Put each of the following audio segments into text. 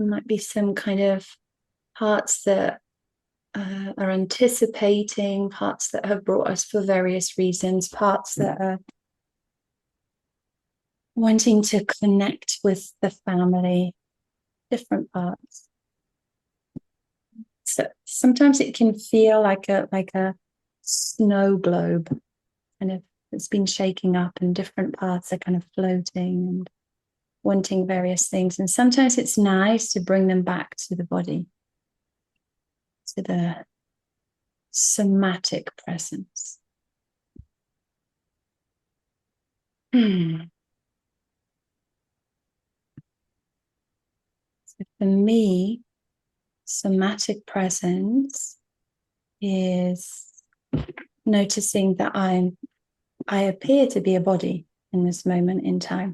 There might be some kind of parts that are anticipating, parts that have brought us for various reasons, parts that are wanting to connect with the family, different parts. So sometimes it can feel like a snow globe, kind of, it's been shaking up and different parts are kind of floating and wanting various things. And sometimes it's nice to bring them back to the body, to the somatic presence. So for me, somatic presence is noticing that I appear to be a body in this moment in time.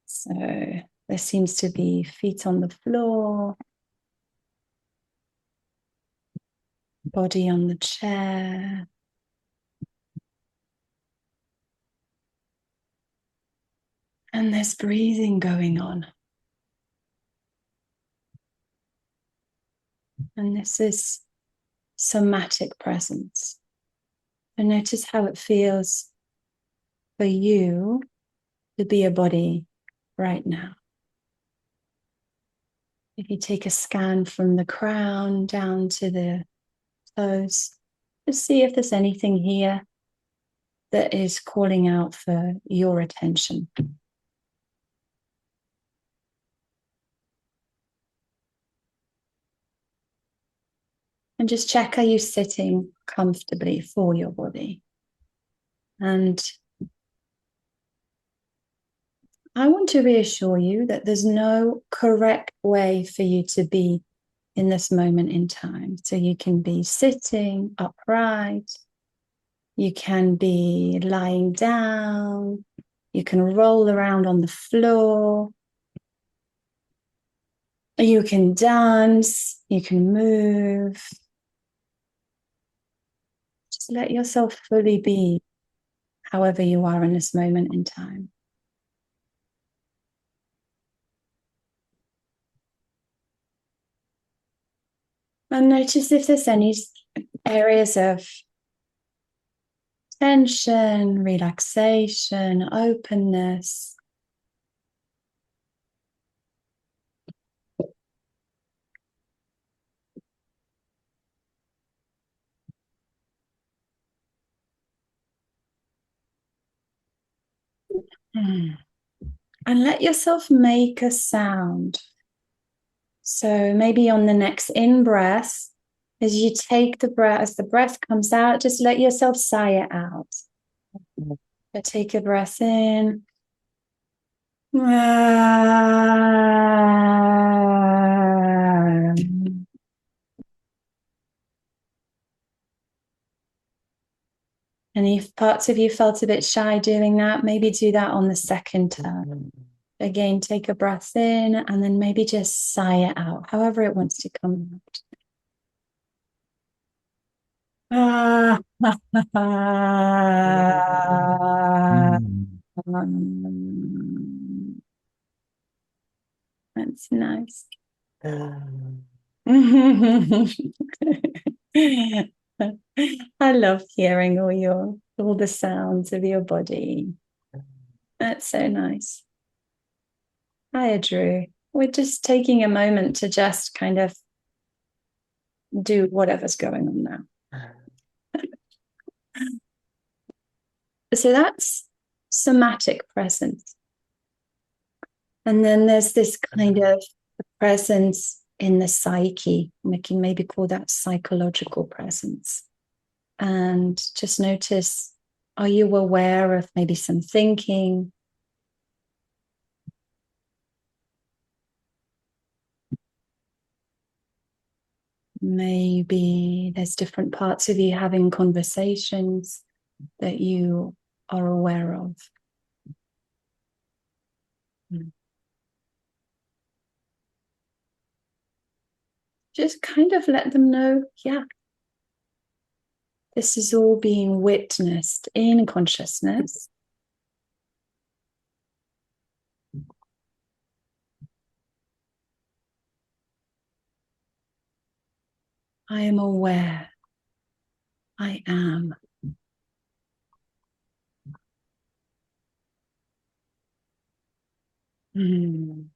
So there seems to be feet on the floor, body on the chair. And there's breathing going on. And this is somatic presence. And notice how it feels for you to be a body right now. If you take a scan from the crown down to the toes, just see if there's anything here that is calling out for your attention. And just check, are you sitting comfortably for your body? And I want to reassure you that there's no correct way for you to be in this moment in time. So you can be sitting upright, you can be lying down, you can roll around on the floor, you can dance, you can move. Just let yourself fully be however you are in this moment in time. And notice if there's any areas of tension, relaxation, openness. And let yourself make a sound. So maybe on the next in-breath, as you take the breath, as the breath comes out, just let yourself sigh it out. So take a breath in. And if parts of you felt a bit shy doing that, maybe do that on the second turn. Again, take a breath in and then maybe just sigh it out, however it wants to come out. That's nice. I love hearing all the sounds of your body. That's so nice. Hi, Drew. We're just taking a moment to just kind of do whatever's going on now. So that's somatic presence. And then there's this kind of presence in the psyche. We can maybe call that psychological presence. And just notice, are you aware of maybe some thinking? Maybe there's different parts of you having conversations that you are aware of. Just kind of let them know, yeah, this is all being witnessed in consciousness. I am aware. I am. And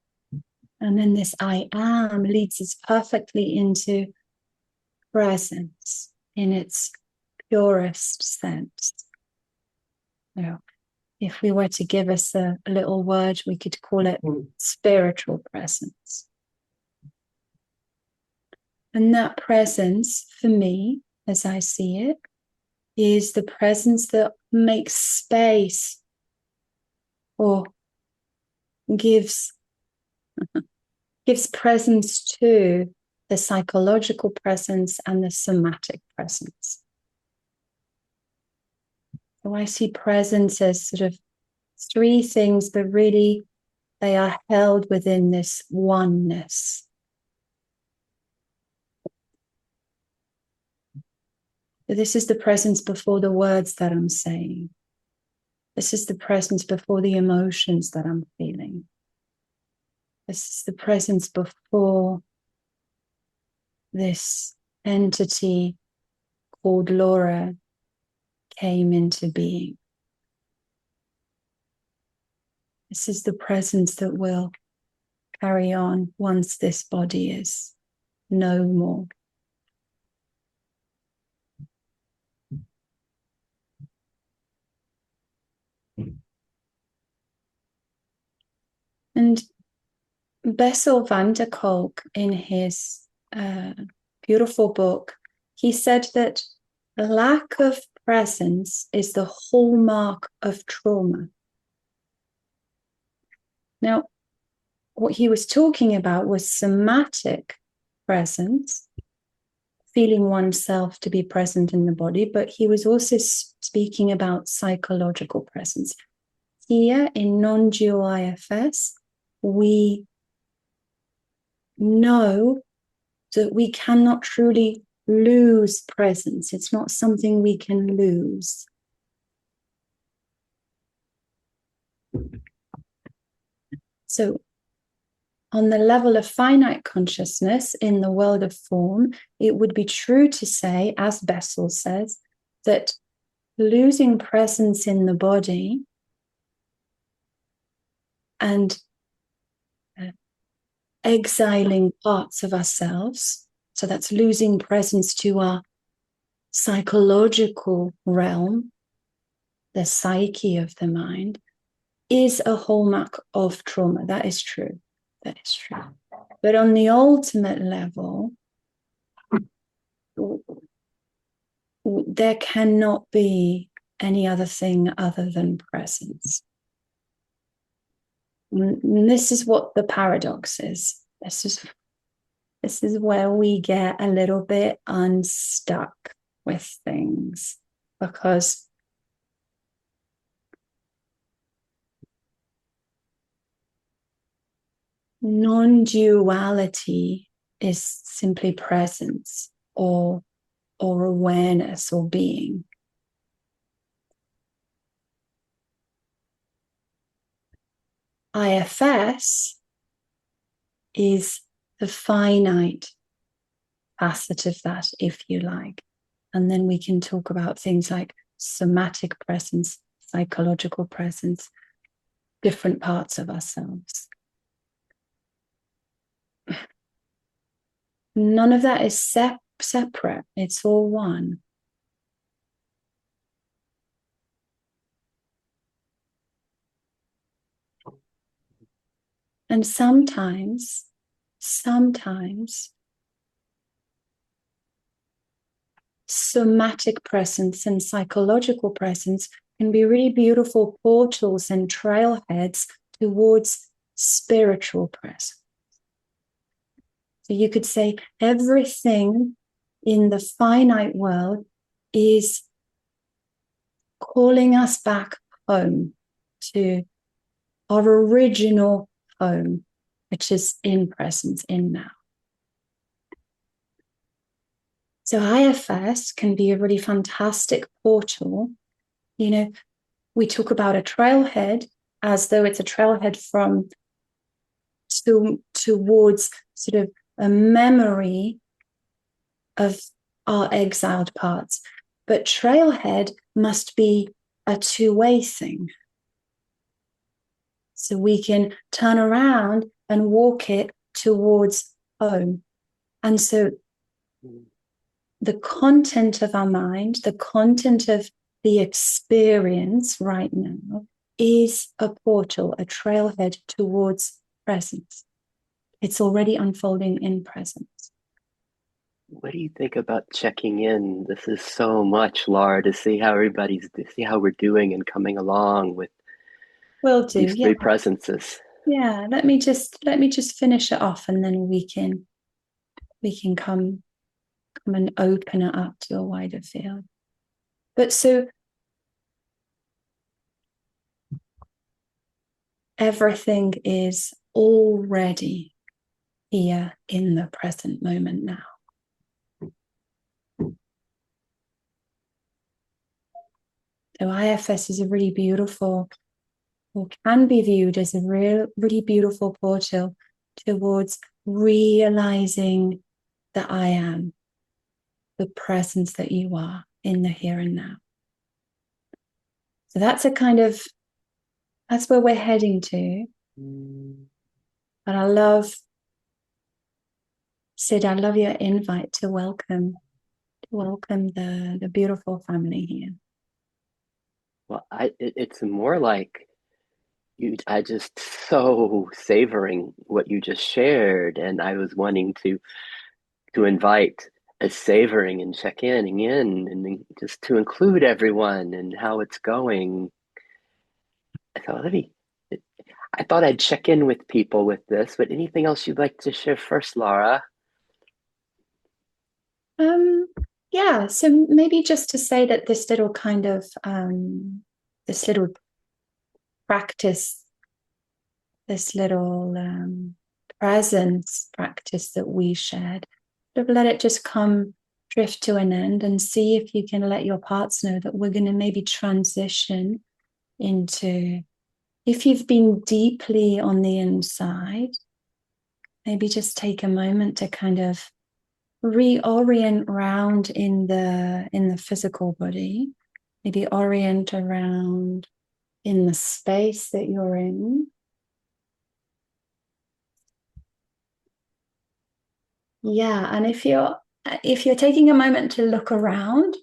then this I am leads us perfectly into presence in its purest sense. Now, if we were to give us a little word, we could call it spiritual presence. And that presence, for me, as I see it, is the presence that makes space or gives presence to the psychological presence and the somatic presence. So I see presence as sort of three things, but really they are held within this oneness. This is the presence before the words that I'm saying. This is the presence before the emotions that I'm feeling. This is the presence before this entity called Laura came into being. This is the presence that will carry on once this body is no more. And Bessel van der Kolk, in his beautiful book, he said that lack of presence is the hallmark of trauma. Now, what he was talking about was somatic presence, feeling oneself to be present in the body, but he was also speaking about psychological presence. Here in non-dual IFS, we know that we cannot truly lose presence. It's not something we can lose. So on the level of finite consciousness in the world of form, it would be true to say, as Bessel says, that losing presence in the body and exiling parts of ourselves, so that's losing presence to our psychological realm, the psyche of the mind, is a hallmark of trauma. That is true. That is true. But on the ultimate level, there cannot be any other thing other than presence. And this is what the paradox is. This is where we get a little bit unstuck with things, because non-duality is simply presence or awareness or being. IFS is the finite facet of that, if you like. And then we can talk about things like somatic presence, psychological presence, different parts of ourselves. None of that is separate. It's all one. And sometimes somatic presence and psychological presence can be really beautiful portals and trailheads towards spiritual presence. So you could say everything in the finite world is calling us back home to our original home, which is in presence, in now. So IFS can be a really fantastic portal. You know, we talk about a trailhead as though it's a trailhead from towards sort of a memory of our exiled parts. But trailhead must be a two-way thing. So we can turn around and walk it towards home. And so the content of our mind, the content of the experience right now is a portal, a trailhead towards presence. It's already unfolding in presence. What do you think about checking in? This is so much, Laura, to see how we're doing and coming along with Will do. these Yeah. three presences. Yeah. Let me just finish it off, and then we can come and open it up to a wider field. But so everything is already here in the present moment now. So IFS is a really beautiful, or can be viewed as a really beautiful portal towards realizing that I am, the presence that you are in the here and now. So that's where we're heading to. But Sid, I love your invite to welcome the beautiful family here. Well, it's more like I just so savoring what you just shared, and I was wanting to invite a savoring and checking in and just to include everyone and how it's going. I thought, I thought I'd check in with people with this, but anything else you'd like to share first, Laura? Um, yeah, so maybe just to say that this little practice, this little presence practice that we shared, let it just come drift to an end, and see if you can let your parts know that we're going to maybe transition into, if you've been deeply on the inside, maybe just take a moment to kind of reorient around in the physical body, maybe orient around in the space that you're in. Yeah, and if you're taking a moment to look around,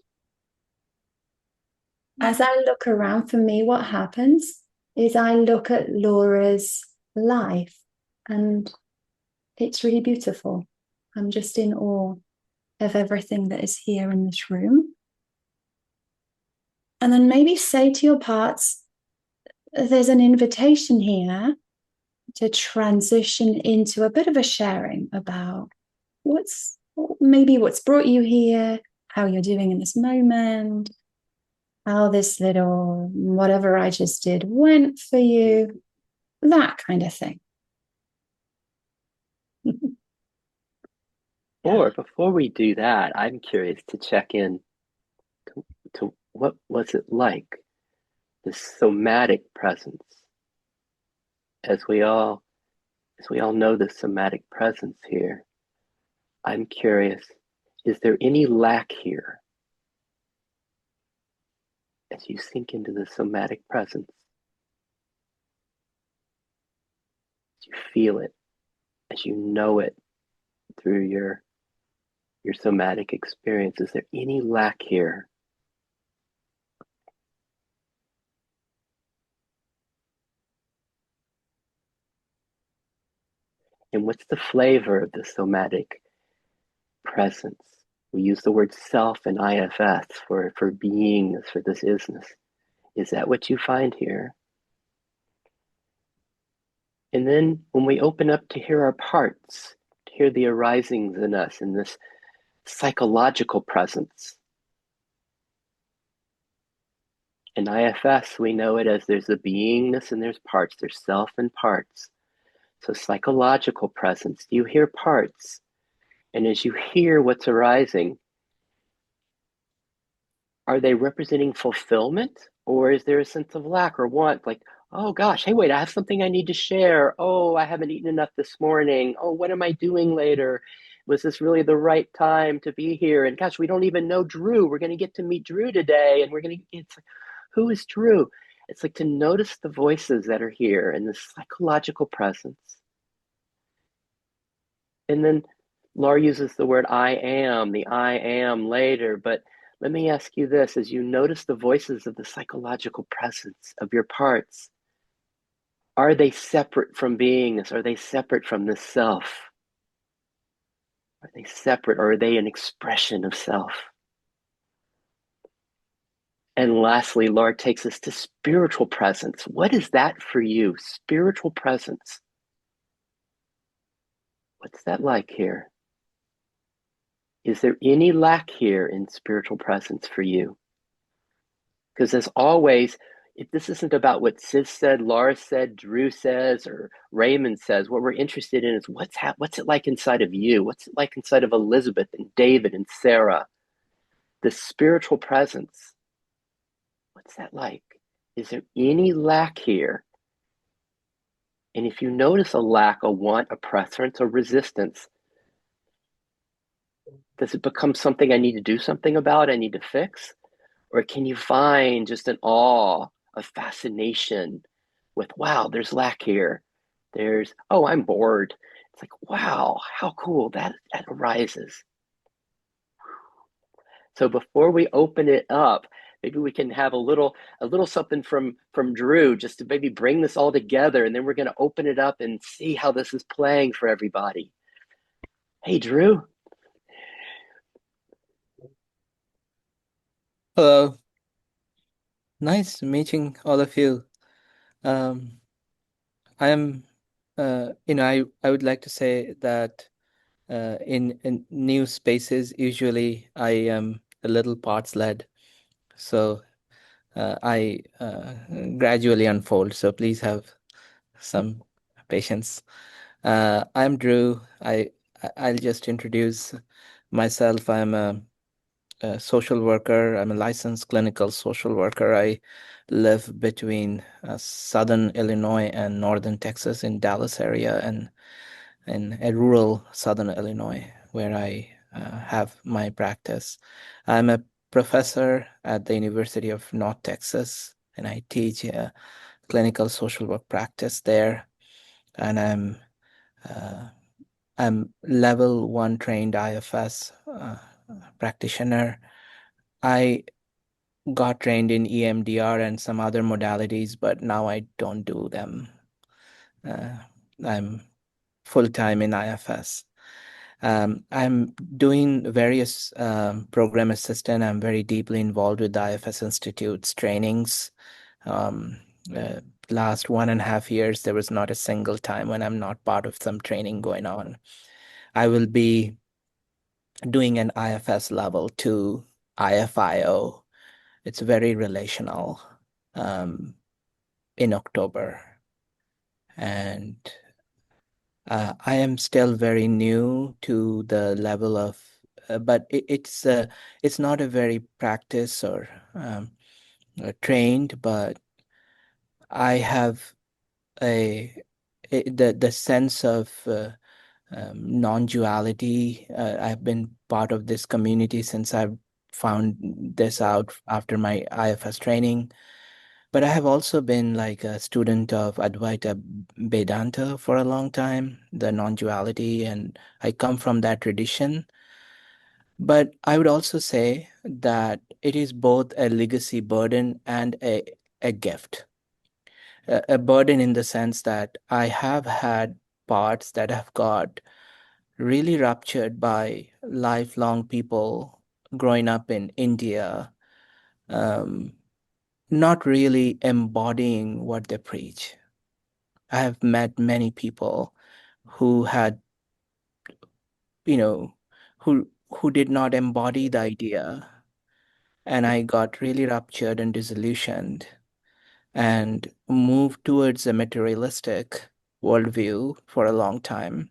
as I look around, for me, what happens is I look at Laura's life, and it's really beautiful. I'm just in awe of everything that is here in this room. And then maybe say to your parts, there's an invitation here to transition into a bit of a sharing about what's brought you here, how you're doing in this moment, how this little whatever I just did went for you, that kind of thing. Or before we do that, I'm curious to check in to what was it like, this somatic presence, as we all know the somatic presence here. I'm curious, is there any lack here as you sink into the somatic presence? As you feel it, as you know it through your somatic experience, is there any lack here? And what's the flavor of the somatic presence? We use the word self and IFS for beingness, for this isness. Is that what you find here? And then when we open up to hear our parts, to hear the arisings in us in this psychological presence. In IFS, we know it as there's a beingness and there's parts, there's self and parts. So psychological presence, you hear parts. And as you hear what's arising, are they representing fulfillment? Or is there a sense of lack or want? Like, oh gosh, hey, wait, I have something I need to share. Oh, I haven't eaten enough this morning. Oh, what am I doing later? Was this really the right time to be here? And gosh, we don't even know Drew. We're going to get to meet Drew today, and it's like, who is Drew? It's like to notice the voices that are here and the psychological presence. And then Laura uses the word I am, the I am later. But let me ask you this, as you notice the voices of the psychological presence of your parts, are they separate from beingness? Are they separate from the self? Are they separate, or are they an expression of self? And lastly, Laura takes us to spiritual presence. What is that for you? Spiritual presence. What's that like here? Is there any lack here in spiritual presence for you? Because as always, if this isn't about what Sis said, Laura said, Drew says, or Raymond says, what we're interested in is what's it like inside of you? What's it like inside of Elizabeth and David and Sarah? The spiritual presence. What's that like? Is there any lack here? And if you notice a lack, a want, a preference, a resistance, does it become something I need to do something about? I need to fix? Or can you find just an awe, a fascination with, wow, there's lack here. There's, oh, I'm bored. It's like, wow, how cool that arises. So before we open it up, maybe we can have a little something from Drew just to maybe bring this all together, and then we're going to open it up and see how this is playing for everybody. Hey, Drew. Hello, nice meeting all of you. Um, I am, I would like to say that in new spaces, usually I am a little parts led, so I gradually unfold. So please have some patience. I'm Drew. I'll just introduce myself. I'm a social worker. I'm a licensed clinical social worker. I live between southern Illinois and northern Texas in Dallas area and in a rural southern Illinois where I have my practice. I'm a professor at the University of North Texas and I teach clinical social work practice there. And uh, I'm level one trained IFS practitioner. I got trained in EMDR and some other modalities, but now I don't do them. Uh, I'm full time in IFS. I'm doing various program assistant. I'm very deeply involved with the IFS Institute's trainings. Um, uh, Last 1.5 years, there was not a single time when I'm not part of some training going on. I will be doing an IFS level 2 IFIO. It's very relational um, in October. And I am still very new to the level of, but it's not a very practice or trained, but I have the sense of non-duality. I've been part of this community since I've found this out after my IFS training. But I have also been like a student of Advaita Vedanta for a long time, the non-duality, and I come from that tradition. But I would also say that it is both a legacy burden and a gift. A burden in the sense that I have had parts that have got really ruptured by lifelong people growing up in India, um, not really embodying what they preach. I have met many people who had, you know, who did not embody the idea, and I got really ruptured and disillusioned and moved towards a materialistic worldview for a long time.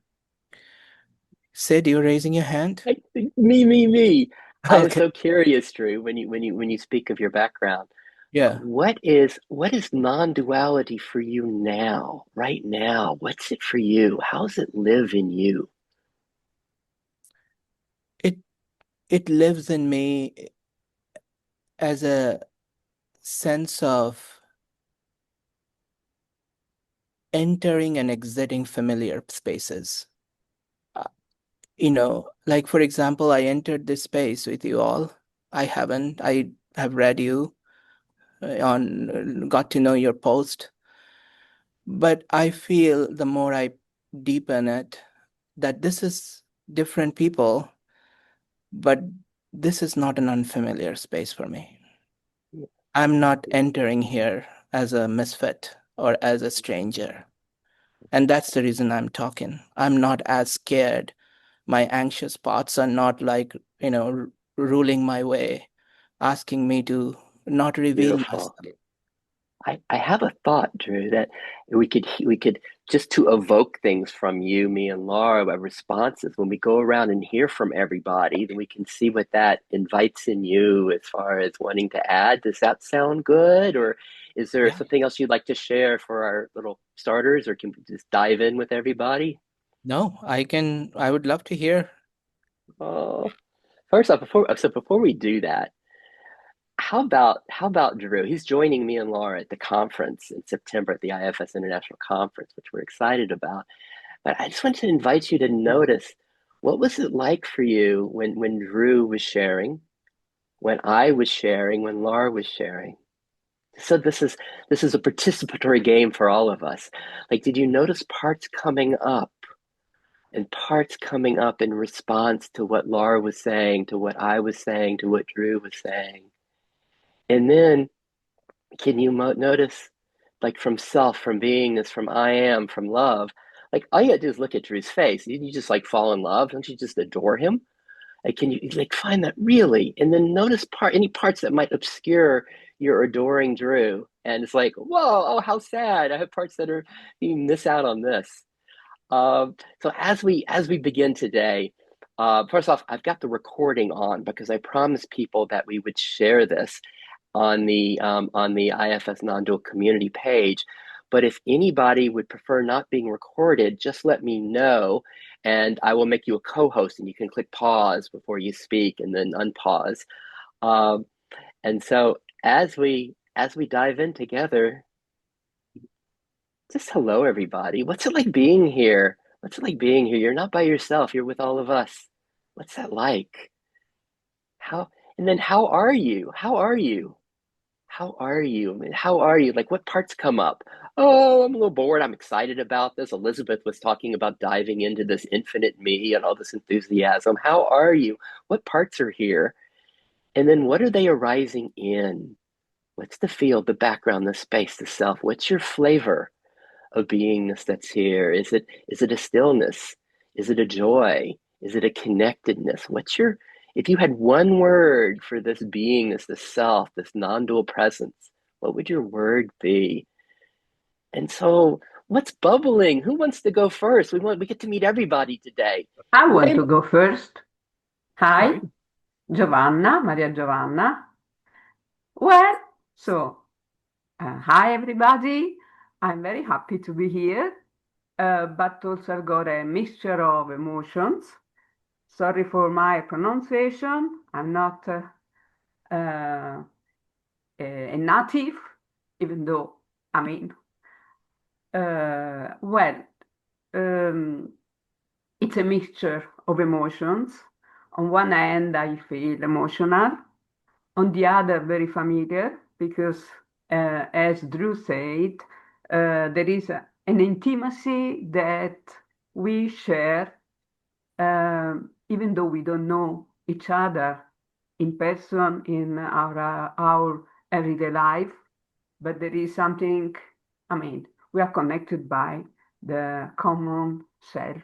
Sid, you're raising your hand? Like, me. I am Okay. so curious, Drew, when you speak of your background. Yeah. What is non-duality for you now, right now? What's it for you? How does it live in you? it lives in me as a sense of entering and exiting familiar spaces. Like for example, I entered this space with you all. I have read you got to know your post, but I feel the more I deepen it, that this is different people, but this is not an unfamiliar space for me. I'm not entering here as a misfit or as a stranger. And that's the reason I'm talking. I'm not as scared. My anxious parts are not like, ruling my way, asking me to not reveal myself. Beautiful. I have a thought, Drew, that we could just to evoke things from you, me, and Laura, responses when we go around and hear from everybody, then we can see what that invites in you as far as wanting to add. Does that sound good, or is there Yeah. something else you'd like to share for our little starters, or can we just dive in with everybody? No, I would love to hear. Oh, first off, before we do that, how about Drew? He's joining me and Laura at the conference in September at the IFS International Conference, which we're excited about. But I just wanted to invite you to notice, what was it like for you when Drew was sharing, when I was sharing, when Laura was sharing? So this is a participatory game for all of us. Like, did you notice parts coming up and parts coming up in response to what Laura was saying, to what I was saying, to what Drew was saying? And then can you notice, like, from self, from beingness, from I am, from love, like all you gotta do is look at Drew's face. You just like fall in love. Don't you just adore him? Like, can you like find that really? And then notice any parts that might obscure your adoring Drew. And it's like, whoa, oh, how sad. I have parts that are you miss out on this. So as we begin today, first off, I've got the recording on because I promised people that we would share this on the IFS Nondual community page. But if anybody would prefer not being recorded, just let me know, and I will make you a co-host, and you can click pause before you speak, and then unpause. And so as we dive in together, just hello everybody. What's it like being here? What's it like being here? You're not by yourself. You're with all of us. What's that like? How and then how are you? How are you? How are you? I mean, how are you? Like, what parts come up? Oh, I'm a little bored. I'm excited about this. Elizabeth was talking about diving into this infinite me and all this enthusiasm. How are you? What parts are here? And then what are they arising in? What's the field, the background, the space, the self? What's your flavor of beingness that's here? Is it a stillness? Is it a joy? Is it a connectedness? If you had one word for this beingness, this self, this non-dual presence, what would your word be? And so what's bubbling? Who wants to go first? We get to meet everybody today. I want Raymond, to go first. Hi, okay. Giovanna, Maria Giovanna. Well, so, hi everybody. I'm very happy to be here, but also I've got a mixture of emotions. Sorry for my pronunciation. I'm not a native, even though, I mean, well, um, it's a mixture of emotions. On one hand, I feel emotional. On the other, very familiar because, as Drew said, there is an intimacy that we share, even though we don't know each other in person in our everyday life. But there is something, I mean, we are connected by the common self,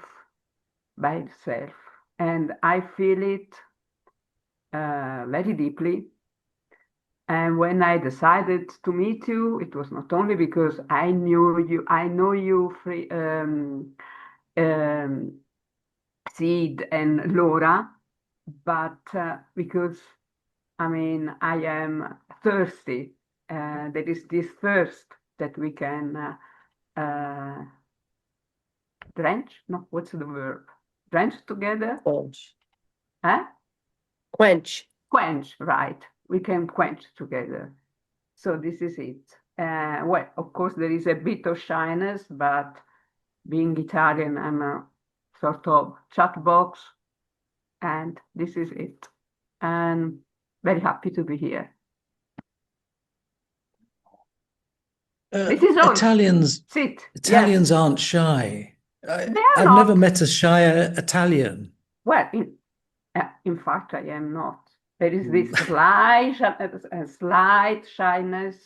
by itself. And I feel it very deeply. And when I decided to meet you, it was not only because I know you, Sid and Laura, but because, I mean, I am thirsty. There is this thirst that we can drench? No, what's the verb? Drench together? Gorge. Huh? Quench. Quench, right? We can quench together. So this is it. Well, of course, there is a bit of shyness, but being Italian, I'm a sort of chat box, and this is it. And very happy to be here. This is all. Italians Sit. Italians Yes. aren't shy. They are I've never not. met a shyer Italian. Well, in fact, I am not. There is this slight shyness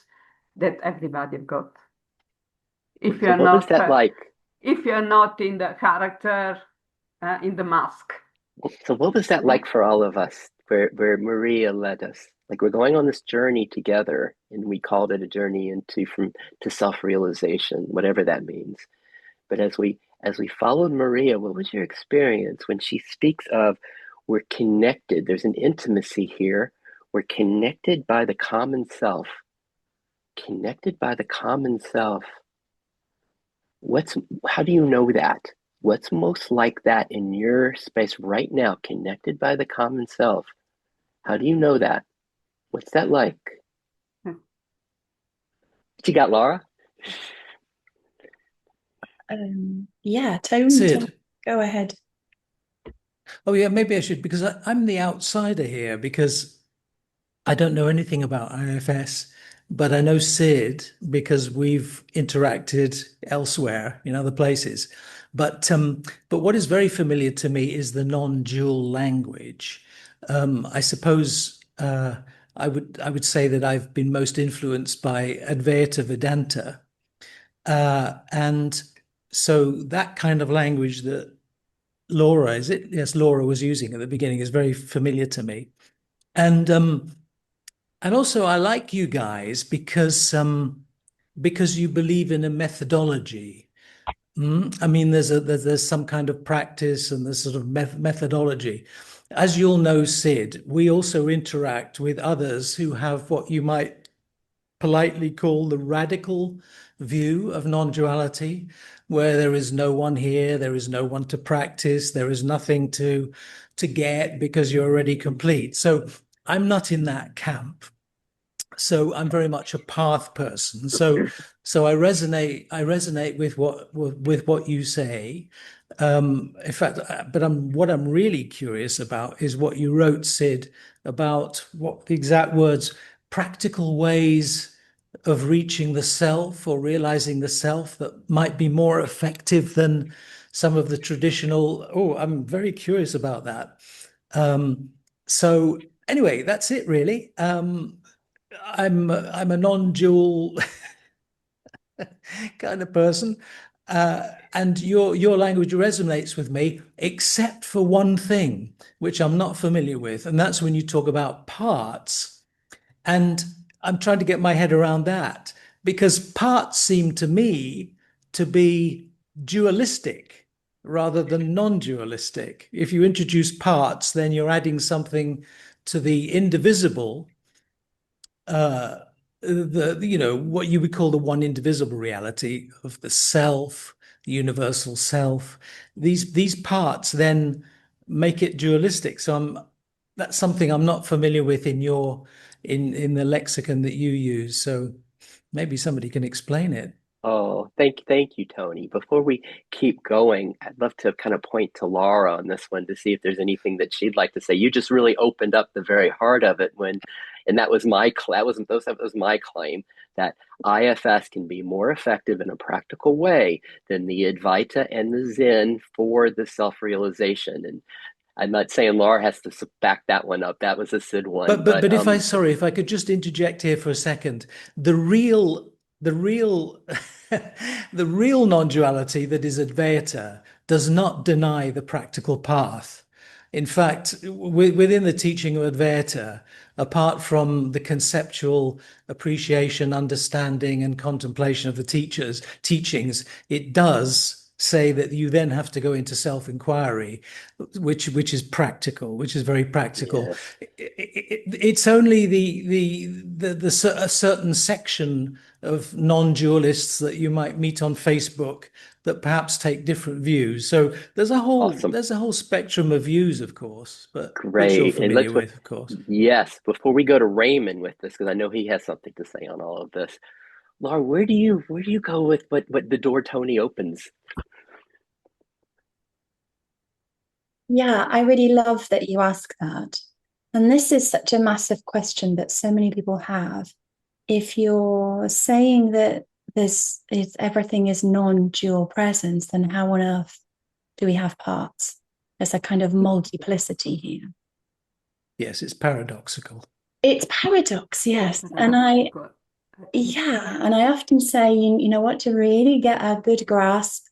that everybody got. If So you're what was not, that like? if you're not in the character, in the mask. So what was that like for all of us, where Maria led us? Like we're going on this journey together, and we called it a journey to self-realization, whatever that means. But as we followed Maria, what was your experience when she speaks of we're connected? There's an intimacy here. We're connected by the common self. Connected by the common self. How do you know that? What's most like that in your space right now, connected by the common self? How do you know that? What's that like? What you got, Laura? Yeah, Tone, Sid. go ahead. Oh yeah, maybe I should, because I'm the outsider here, because I don't know anything about IFS, but I know Sid because we've interacted elsewhere in other places. But what is very familiar to me is the non-dual language. I suppose I would say that I've been most influenced by Advaita Vedanta, and so that kind of language that Laura, is it? Yes, Laura was using at the beginning is very familiar to me. And also I like you guys because you believe in a methodology. I mean, there's some kind of practice and there's sort of methodology. As you'll know, Sid, we also interact with others who have what you might politely call the radical view of non-duality, where there is no one here, there is no one to practice, there is nothing to get because you're already complete. So I'm not in that camp. So I'm very much a path person. So I resonate with what you say. In fact, but what I'm really curious about is what you wrote, Sid, about what the exact words, practical ways of reaching the self or realizing the self that might be more effective than some of the traditional. Oh, I'm very curious about that. So anyway, that's it really. I'm a non-dual kind of person, and your language resonates with me, except for one thing which I'm not familiar with, and that's when you talk about parts. And I'm trying to get my head around that, because parts seem to me to be dualistic rather than non-dualistic. If you introduce parts, then you're adding something to the indivisible, what you would call the one indivisible reality of the self, the universal self. These parts then make it dualistic. So that's something I'm not familiar with in the lexicon that you use. So maybe somebody can explain it. Oh, thank you, Tony. Before we keep going, I'd love to kind of point to Laura on this one to see if there's anything that she'd like to say. You just really opened up the very heart of it and that was my claim that IFS can be more effective in a practical way than the Advaita and the Zen for the self-realization. And I'm not saying Laura has to back that one up. That was a Sid one. But if I could just interject here for a second, the real the real non-duality that is Advaita does not deny the practical path. In fact, within the teaching of Advaita, apart from the conceptual appreciation, understanding, and contemplation of the teachings, it does say that you then have to go into self-inquiry, which is practical, which is very practical. Yes. It's only a certain section of non-dualists that you might meet on Facebook that perhaps take different views. So there's a whole Awesome. spectrum of views, of course, but which you're Great. And familiar with, of course. yes, before we go to Raymond with this, because I know he has something to say on all of this. Laura, where do you go with what the door Tony opens? Yeah, I really love that you ask that. And this is such a massive question that so many people have. If you're saying that everything is non-dual presence, then how on earth do we have parts? There's a kind of multiplicity here. Yes, it's paradoxical. It's paradox, yes. And I often say, you know what, to really get a good grasp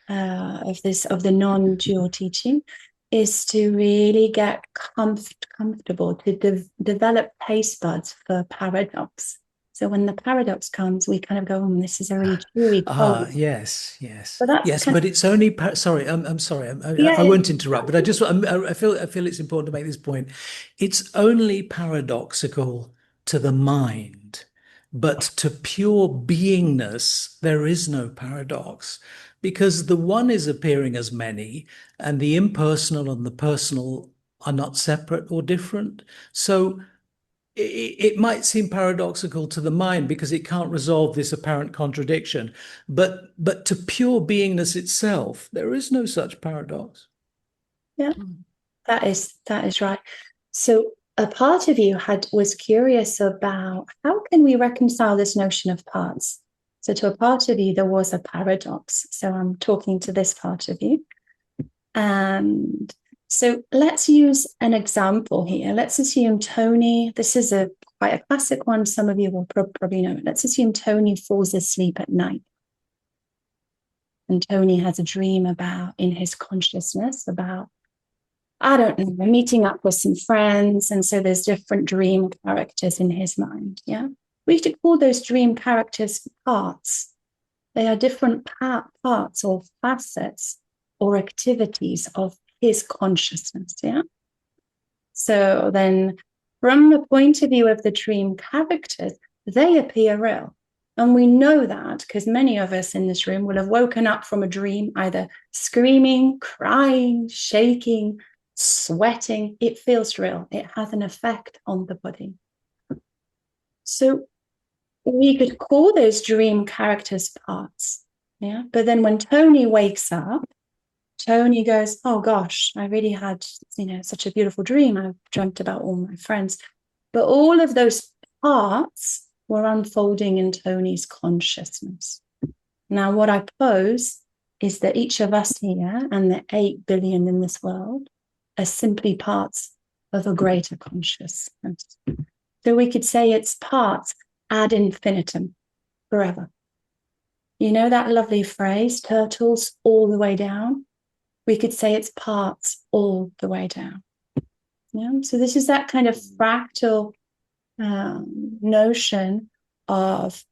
of the non-dual teaching is to really get comfortable, to develop taste buds for paradox. So when the paradox comes, we kind of go, this is a really cheery quote. Yes. So that's Yes, but it's only sorry. I'm sorry. Yeah, I won't interrupt, but I feel it's important to make this point. It's only paradoxical to the mind, but to pure beingness, there is no paradox, because the one is appearing as many, and the impersonal and the personal are not separate or different. So it might seem paradoxical to the mind because it can't resolve this apparent contradiction, but to pure beingness itself, there is no such paradox. Yeah, that is right. So a part of you was curious about how can we reconcile this notion of parts. So to a part of you, there was a paradox. So I'm talking to this part of you. And so let's use an example here. Let's assume Tony, this is quite a classic one. Some of you will probably know it. Let's assume Tony falls asleep at night. And Tony has a dream in his consciousness about, I don't know, meeting up with some friends. And so there's different dream characters in his mind. Yeah. We should call those dream characters parts. They are different parts or facets or activities of his consciousness. Yeah. So then, from the point of view of the dream characters, they appear real. And we know that because many of us in this room will have woken up from a dream, either screaming, crying, shaking, sweating. It feels real. It has an effect on the body. So we could call those dream characters parts. Yeah. But then when Tony wakes up, Tony goes, oh gosh, I really had, such a beautiful dream. I dreamt about all my friends. But all of those parts were unfolding in Tony's consciousness. Now, what I pose is that each of us here and the 8 billion in this world are simply parts of a greater consciousness. So we could say it's parts ad infinitum, forever. You know that lovely phrase, turtles all the way down? We could say it's parts all the way down. Yeah? So this is that kind of fractal notion of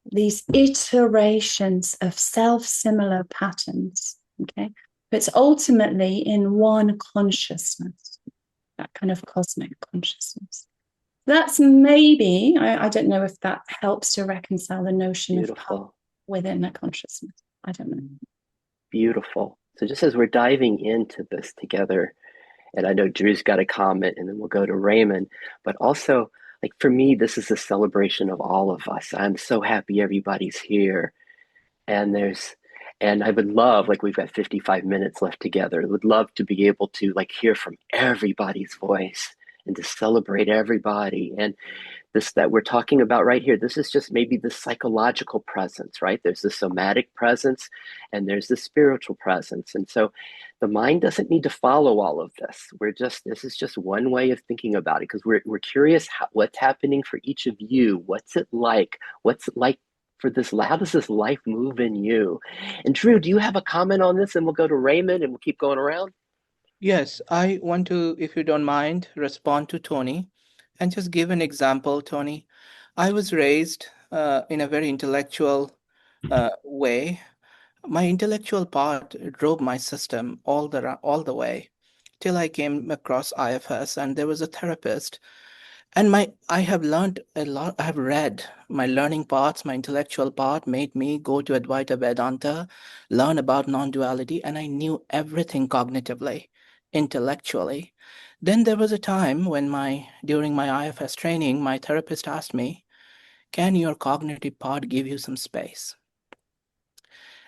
these iterations of self-similar patterns. Okay, but it's ultimately in one consciousness, that kind of cosmic consciousness. That's maybe, I don't know if that helps to reconcile the notion of power within a consciousness. I don't know. Beautiful. So just as we're diving into this together, and I know Drew's got a comment and then we'll go to Raymond, but also, like, for me, this is a celebration of all of us. I'm so happy everybody's here. And I would love, like, we've got 55 minutes left together. I would love to be able to, like, hear from everybody's voice and to celebrate everybody. And this that we're talking about right here, this is just maybe the psychological presence, right? There's the somatic presence and there's the spiritual presence. And so the mind doesn't need to follow all of this. This is just one way of thinking about it, because we're curious what's happening for each of you. What's it like? What's it like for this? How does this life move in you? And Drew, do you have a comment on this? And we'll go to Raymond and we'll keep going around. Yes, I want to, if you don't mind, respond to Tony and just give an example, Tony. I was raised in a very intellectual way. My intellectual part drove my system all the way till I came across IFS, and there was a therapist. And I have learned a lot. I have read my learning parts, my intellectual part made me go to Advaita Vedanta, learn about non-duality, and I knew everything cognitively, intellectually. Then there was a time when during my IFS training, my therapist asked me, can your cognitive part give you some space?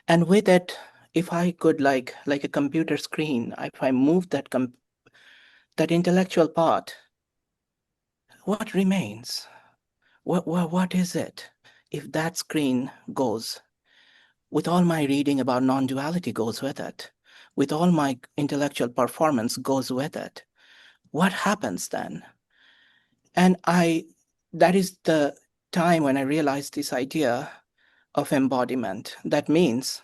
And with it, if I could like a computer screen, if I move that intellectual part, what remains? What is it? If that screen goes, with all my reading about non-duality goes with it, with all my intellectual performance goes with it, what happens then? And that is the time when I realized this idea of embodiment. That means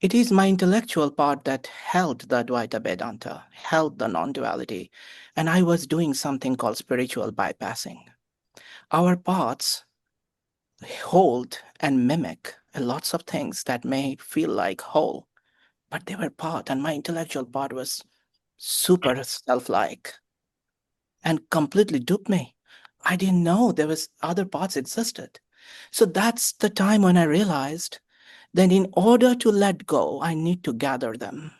it is my intellectual part that held the Advaita Vedanta, held the non-duality, and I was doing something called spiritual bypassing. Our paths hold and mimic lots of things that may feel like whole, but they were part, and my intellectual part was super self-like and completely duped me. I didn't know there was other parts existed. So that's the time when I realized that in order to let go, I need to gather them.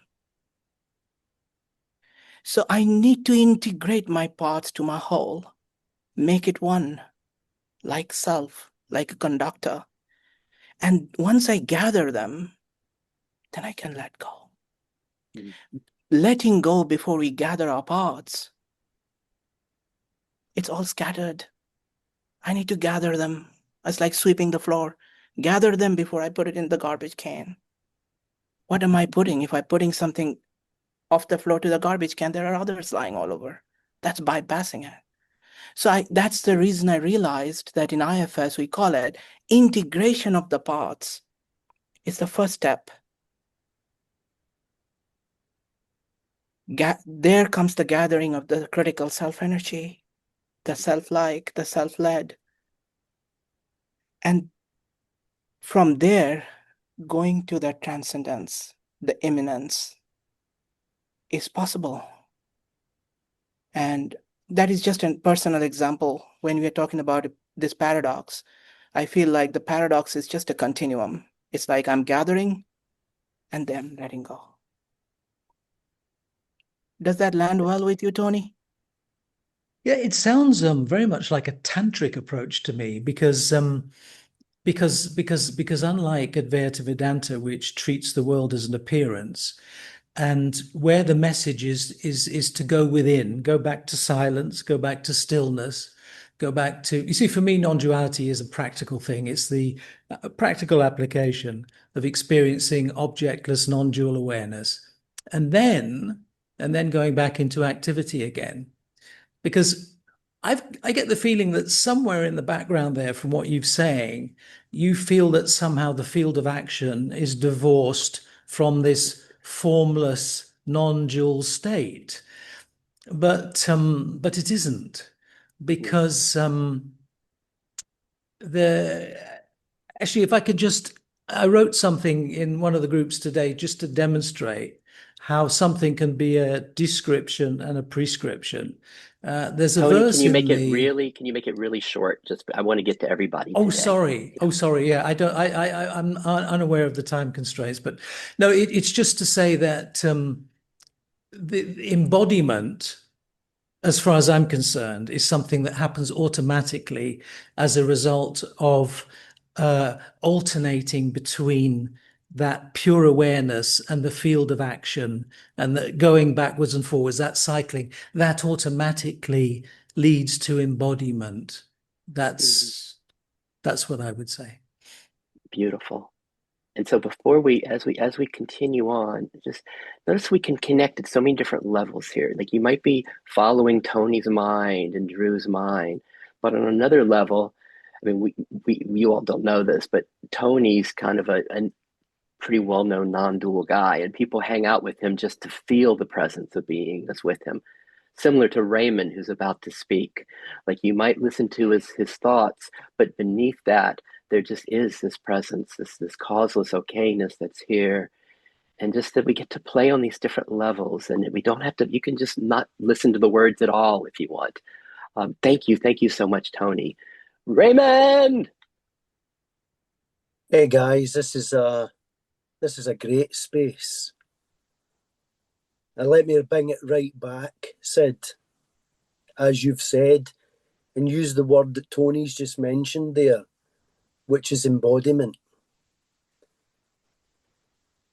So I need to integrate my parts to my whole, make it one, like self, like a conductor. And once I gather them, then I can let go. Letting go before we gather our parts, it's all scattered. I need to gather them. It's like sweeping the floor. Gather them before I put it in the garbage can. What am I putting? If I'm putting something off the floor to the garbage can, there are others lying all over. That's bypassing it. So that's the reason I realized that in IFS, we call it integration of the parts. It's the first step. There comes the gathering of the critical self-energy, the self-like, the self-led. And from there, going to the transcendence, the immanence is possible. And that is just a personal example. When we are talking about this paradox, I feel like the paradox is just a continuum. It's like I'm gathering and then letting go. Does that land well with you, Tony? Yeah, it sounds very much like a tantric approach to me because unlike Advaita Vedanta, which treats the world as an appearance, and where the message is to go within, go back to silence, go back to stillness, go back to, you see, for me, non-duality is a practical thing. It's the practical application of experiencing objectless non-dual awareness, and then going back into activity again. Because I get the feeling that somewhere in the background there, from what you're saying, you feel that somehow the field of action is divorced from this formless, non-dual state. But it isn't, because the actually, if I could just, I wrote something in one of the groups today just to demonstrate how something can be a description and a prescription. There's a Tony, verse in the. can you make it really short? Just, I want to get to everybody Oh, today. sorry. Oh, sorry. Yeah, I don't. I'm unaware of the time constraints, but no, it's just to say that the embodiment, as far as I'm concerned, is something that happens automatically as a result of alternating between that pure awareness and the field of action, and that going backwards and forwards, that cycling, that automatically leads to embodiment. That's what I would say. Beautiful. And so before as we continue on, just notice we can connect at so many different levels here. Like you might be following Tony's mind and Drew's mind, but on another level, I mean, we you all don't know this, but Tony's kind of a pretty well-known non-dual guy, and people hang out with him just to feel the presence of being that's with him. Similar to Raymond, who's about to speak. Like you might listen to his thoughts, but beneath that, there just is this presence, this causeless okayness that's here. And just that we get to play on these different levels, and we don't have to, you can just not listen to the words at all if you want. Thank you so much, Tony. Raymond! Hey guys, this is a great space. And let me bring it right back, Sid, as you've said, and use the word that Tony's just mentioned there, which is embodiment.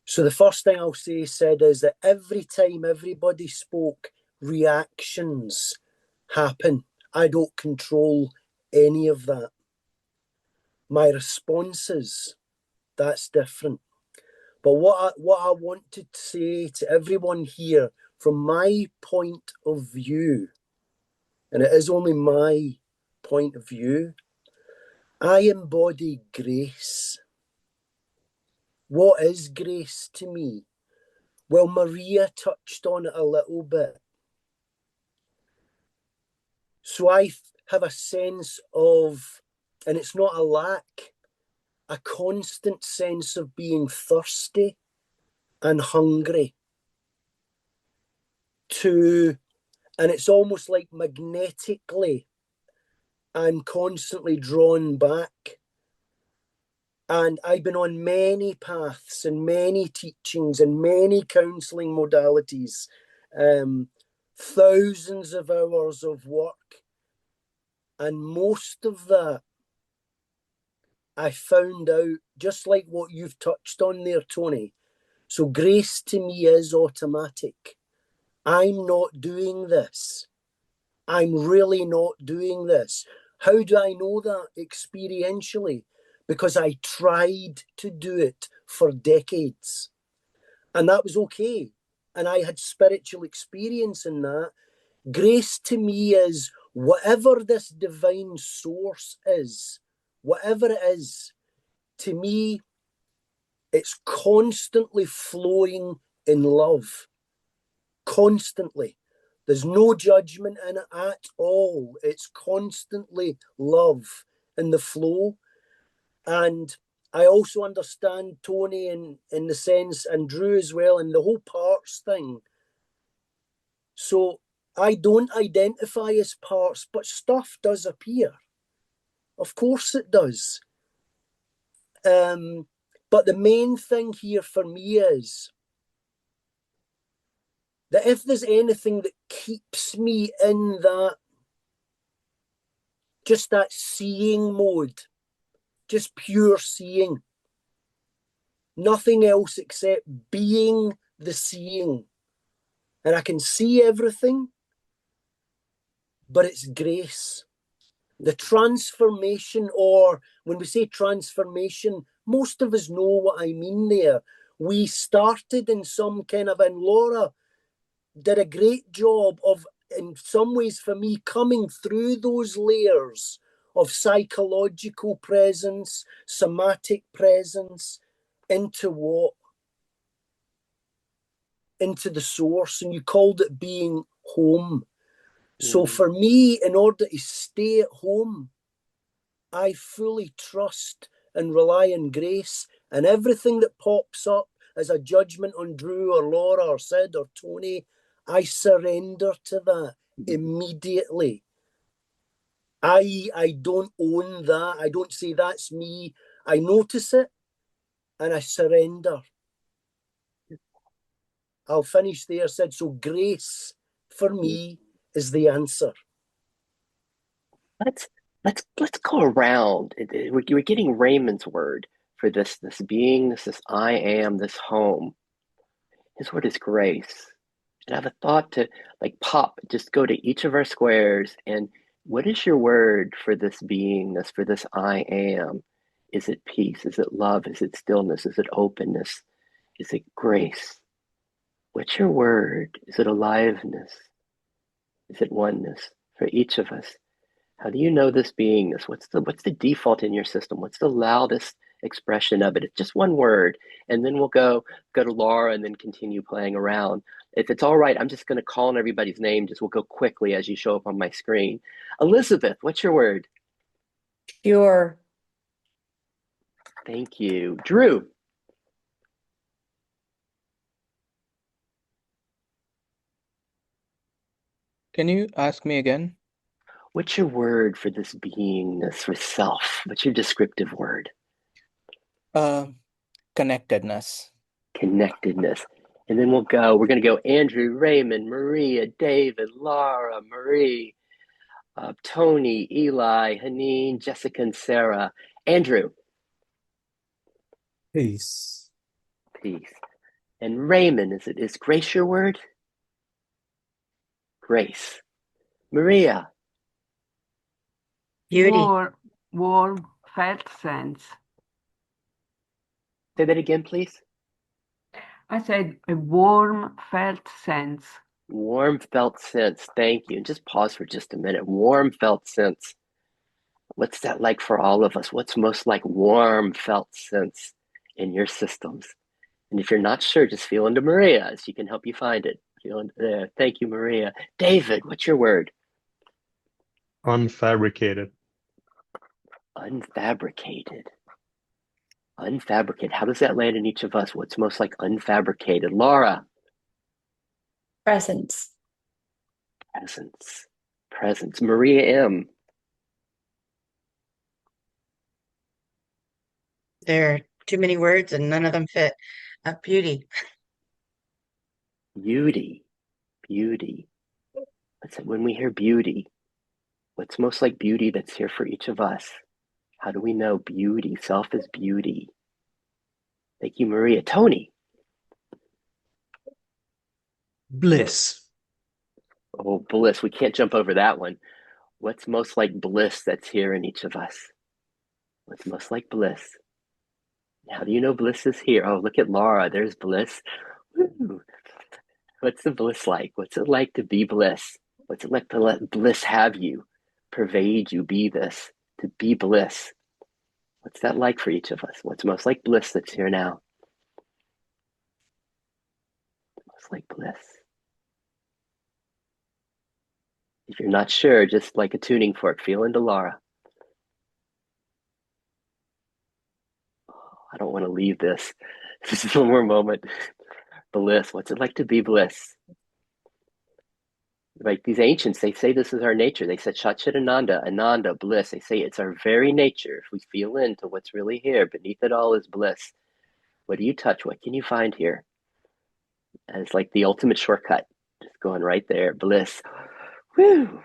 So the first thing I'll say, Sid, is that every time everybody spoke, reactions happen. I don't control any of that. My responses, that's different. But what I want to say to everyone here, from my point of view, and it is only my point of view, I embody grace. What is grace to me? Well, Maria touched on it a little bit. So I have a sense of, and it's not a lack, a constant sense of being thirsty and hungry and it's almost like magnetically, I'm constantly drawn back. And I've been on many paths and many teachings and many counselling modalities, thousands of hours of work. And most of that, I found out, just like what you've touched on there, Tony. So grace to me is automatic. I'm not doing this. I'm really not doing this. How do I know that experientially? Because I tried to do it for decades. And that was okay. And I had spiritual experience in that. Grace to me is whatever this divine source is, whatever it is, to me, it's constantly flowing in love. Constantly. There's no judgment in it at all. It's constantly love in the flow. And I also understand Tony in the sense, and Drew as well, and the whole parts thing. So I don't identify as parts, but stuff does appear. Of course it does. But the main thing here for me is that if there's anything that keeps me in that, just that seeing mode, just pure seeing, nothing else except being the seeing. And I can see everything, but it's grace. The transformation, or when we say transformation, most of us know what I mean there. We started in some kind of, and Laura did a great job of, in some ways for me, coming through those layers of psychological presence, somatic presence, into what? Into the source. And you called it being home. So for me, in order to stay at home, I fully trust and rely on grace, and everything that pops up as a judgment on Drew or Laura or Sid or Tony, I surrender to that immediately. I don't own that. I don't say that's me. I notice it and I surrender. I'll finish there, Sid. So grace for me is the answer. Let's go around. We're getting Raymond's word for this being, this I am, this home. His word is grace. And I have a thought to just go to each of our squares and what is your word for this beingness, for this I am? Is it peace? Is it love? Is it stillness? Is it openness? Is it grace? What's your word? Is it aliveness? Is it oneness for each of us? How do you know this beingness? What's the default in your system? What's the loudest expression of it? It's just one word, and then we'll go to Laura and then continue playing around. If it's all right, I'm just going to call on everybody's name. We'll go quickly as you show up on my screen. Elizabeth, what's your word? Pure. Thank you. Drew. Can you ask me again? What's your word for this beingness, for self? What's your descriptive word? Connectedness. Connectedness. And then we're going to go Andrew, Raymond, Maria, David, Laura, Marie, Tony, Eli, Haneen, Jessica, and Sarah. Andrew. Peace. Peace. And Raymond, is grace your word? Grace. Maria. Beauty. Warm, felt sense. Say that again, please. I said a warm, felt sense. Warm felt sense. Thank you. And just pause for just a minute. Warm felt sense. What's that like for all of us? What's most like warm felt sense in your systems? And if you're not sure, just feel into Maria. She can help you find it. Feel into there. Thank you, Maria. David, what's your word? Unfabricated. Unfabricated. Unfabricated. How does that land in each of us? What's most like unfabricated? Laura. Presence. Presence. Presence. Maria M. There are too many words and none of them fit. Beauty. Beauty. Beauty. When we hear beauty, what's most like beauty that's here for each of us? How do we know beauty? Self is beauty. Thank you, Maria. Tony. Bliss. Oh, bliss. We can't jump over that one. What's most like bliss that's here in each of us? What's most like bliss? How do you know bliss is here? Oh, look at Laura. There's bliss. Woo. What's the bliss like? What's it like to be bliss? What's it like to let bliss have you, pervade you, be this, to be bliss? What's that like for each of us? What's most like bliss that's here now? Most like bliss. If you're not sure, just like a tuning fork, feel into Laura. I don't want to leave this. Just one more moment. Bliss. What's it like to be bliss? Like these ancients, they say this is our nature. They said Ananda, Ananda, bliss. They say it's our very nature. If we feel into what's really here, beneath it all is bliss. What do you touch? What can you find here? And it's like the ultimate shortcut. Just going right there. Bliss. Woo!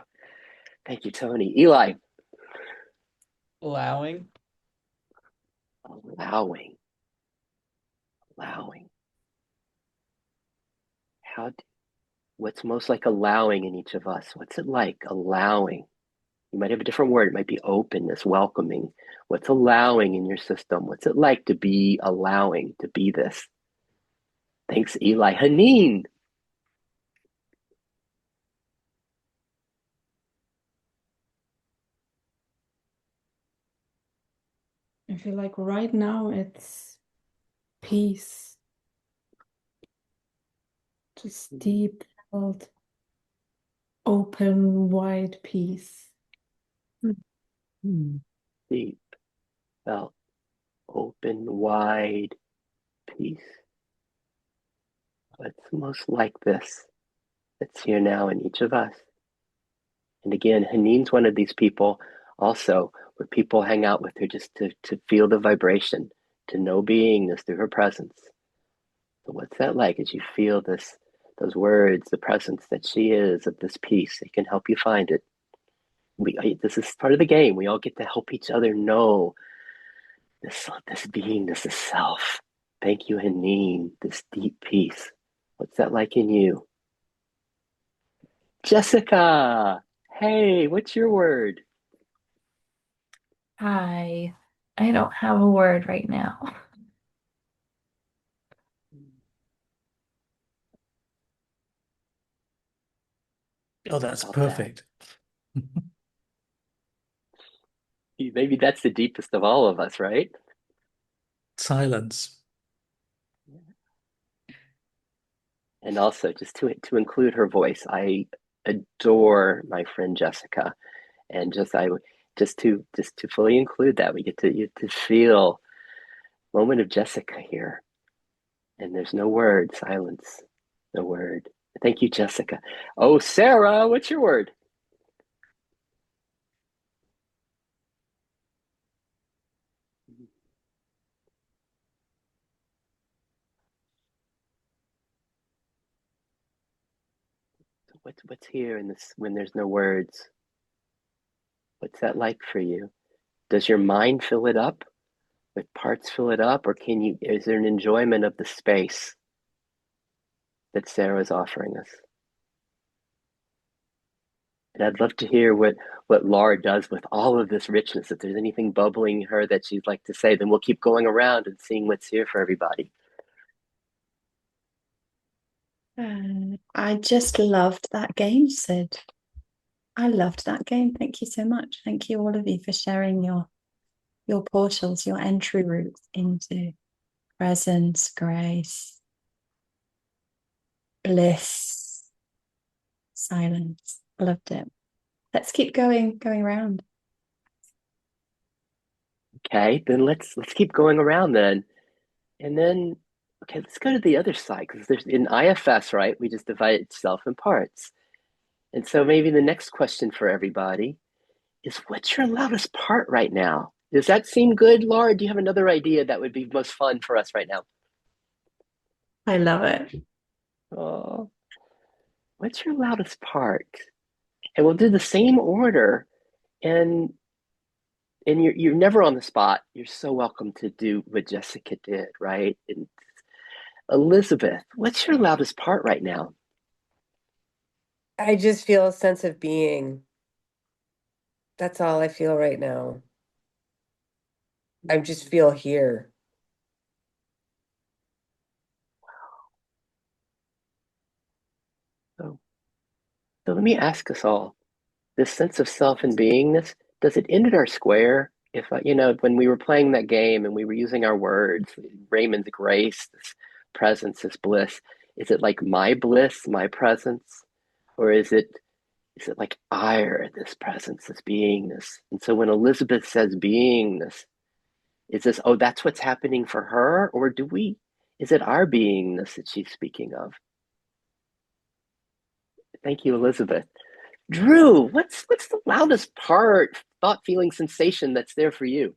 Thank you, Tony. Eli. Allowing. Allowing. Allowing. What's most like allowing in each of us? What's it like allowing? You might have a different word. It might be openness, welcoming. What's allowing in your system? What's it like to be allowing, to be this? Thanks, Eli. Haneen. I feel like right now it's peace, just deep, felt, open, wide peace. Deep, felt, open, wide, peace. What's most like this that's here now in each of us? And again, Haneen's one of these people also where people hang out with her just to feel the vibration, to know beingness through her presence. So what's that like as you feel those words, the presence that she is of this peace? It can help you find it. This is part of the game. We all get to help each other know this beingness, this self. Thank you, Haneen, this deep peace. What's that like in you? Jessica, hey, what's your word? Hi. I don't have a word right now. Oh, that's About perfect. Maybe that's the deepest of all of us, right? Silence. And also, just to include her voice, I adore my friend Jessica, and just to fully include that, we get to feel moment of Jessica here, and there's no word, silence, no word. Thank you, Jessica. Oh, Sarah, what's your word? What's here in this when there's no words? What's that like for you? Does your mind fill it up? With parts fill it up, or is there an enjoyment of the space that Sarah's offering us? And I'd love to hear what Laura does with all of this richness. If there's anything bubbling in her that she'd like to say, then we'll keep going around and seeing what's here for everybody. I just loved that game, Sid. I loved that game. Thank you so much. Thank you, all of you, for sharing your portals, your entry routes into presence, grace, bliss, silence. I loved it. Let's keep going around. Okay, then let's keep going around then. And then, okay, let's go to the other side, because there's in IFS, right? We just divide itself in parts. And so maybe the next question for everybody is, what's your loudest part right now? Does that seem good, Laura? Do you have another idea that would be most fun for us right now? I love it. Oh, what's your loudest part? And we'll do the same order. And you're never on the spot. You're so welcome to do what Jessica did, right? And Elizabeth, what's your loudest part right now? I just feel a sense of being. That's all I feel right now. I just feel here. So let me ask us all, this sense of self and beingness, does it end at our square? If, when we were playing that game and we were using our words, Raymond's grace, this presence, this bliss, is it like my bliss, my presence? Or is it like ire, this presence, this beingness? And so when Elizabeth says beingness, is this, oh, that's what's happening for her? Or is it our beingness that she's speaking of? Thank you, Elizabeth. Drew, what's the loudest part, thought, feeling, sensation that's there for you?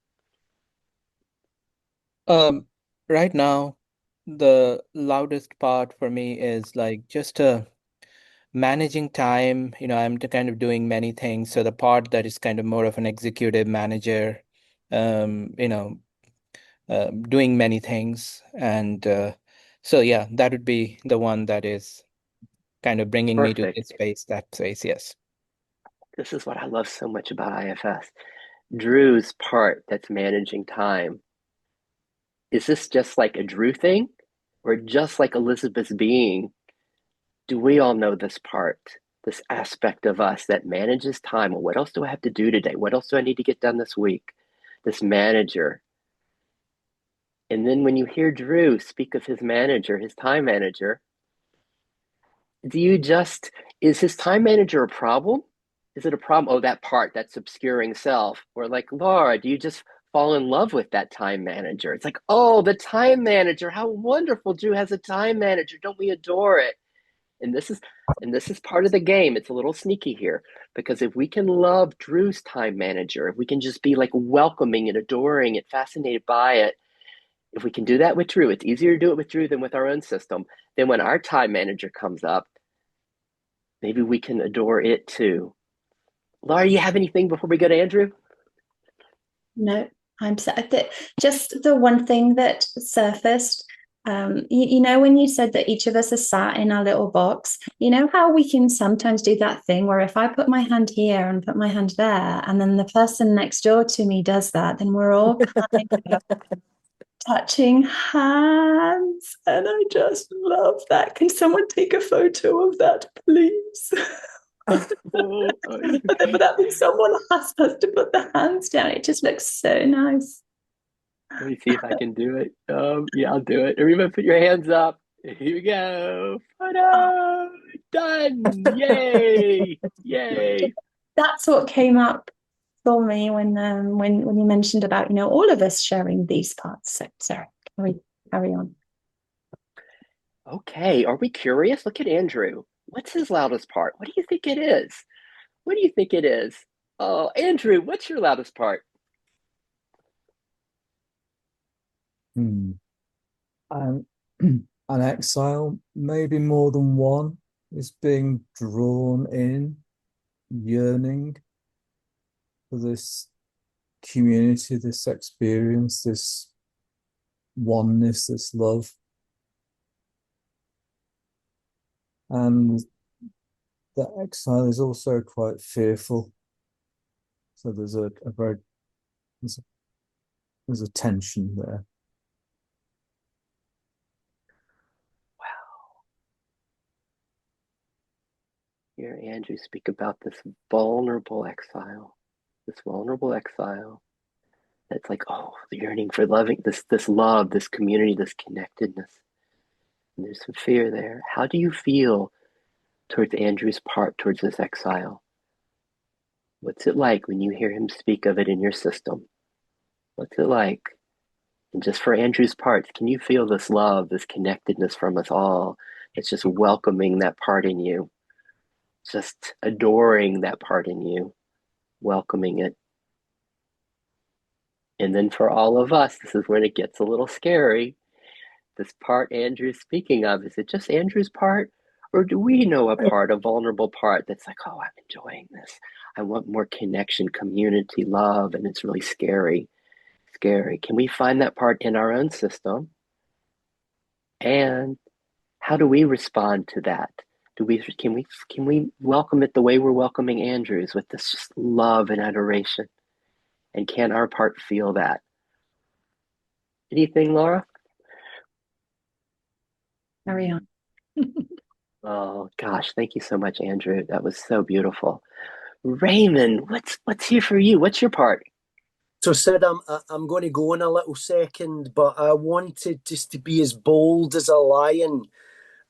Right now, the loudest part for me is like just managing time. I'm kind of doing many things. So the part that is kind of more of an executive manager, um, you know, doing many things. And so, yeah, that would be the one that is kind of bringing me to Perfect. that space, yes. This is what I love so much about IFS. Drew's part that's managing time. Is this just like a Drew thing? Or just like Elizabeth's being? Do we all know this part, this aspect of us that manages time? Well, what else do I have to do today? What else do I need to get done this week? This manager. And then when you hear Drew speak of his manager, his time manager, is his time manager a problem? Is it a problem? Oh, that part, that's obscuring self. Or like, Laura, do you just fall in love with that time manager? It's like, oh, the time manager, how wonderful. Drew has a time manager. Don't we adore it? And this is part of the game. It's a little sneaky here, because if we can love Drew's time manager, if we can just be like welcoming and adoring it, fascinated by it, if we can do that with Drew, it's easier to do it with Drew than with our own system. Then when our time manager comes up, maybe we can adore it too. Laura, you have anything before we go to Andrew? No, I'm sad. Just the one thing that surfaced, when you said that each of us are sat in our little box, you know how we can sometimes do that thing where if I put my hand here and put my hand there, and then the person next door to me does that, then we're all kind of touching hands. And I just love that. Can someone take a photo of that, please? Whatever that means, someone has to put the hands down. It just looks so nice. Let me see if I can do it. Yeah, I'll do it. Everybody put your hands up. Here we go. Photo! Done! Yay! Yay! That's what came up for me when you mentioned about, all of us sharing these parts. So sorry, carry on. Okay, are we curious? Look at Andrew. What's his loudest part? What do you think it is? What do you think it is? Oh, Andrew, what's your loudest part? An exile, maybe more than one. is being drawn in, yearning for this community, this experience, this oneness, this love. And the exile is also quite fearful. So there's a very there's a tension there. Hear Andrew speak about this vulnerable exile. This vulnerable exile. That's like, oh, the yearning for loving this love, this community, this connectedness. And there's some fear there. How do you feel towards Andrew's part towards this exile? What's it like when you hear him speak of it in your system? What's it like? And just for Andrew's part, can you feel this love, this connectedness from us all? It's just welcoming that part in you, just adoring that part in you, welcoming it. And then for all of us, this is when it gets a little scary. This part Andrew's speaking of, is it just Andrew's part? Or do we know a part, a vulnerable part that's like, oh, I'm enjoying this. I want more connection, community, love, and it's really scary. Scary. Can we find that part in our own system? And how do we respond to that? Can we welcome it the way we're welcoming Andrew's, with this just love and adoration? And can our part feel that? Anything, Laura? Carry on. Oh gosh, thank you so much, Andrew. That was so beautiful. Raymond, what's here for you? What's your part? So, Sid, I'm going to go in a little second, but I wanted just to be as bold as a lion.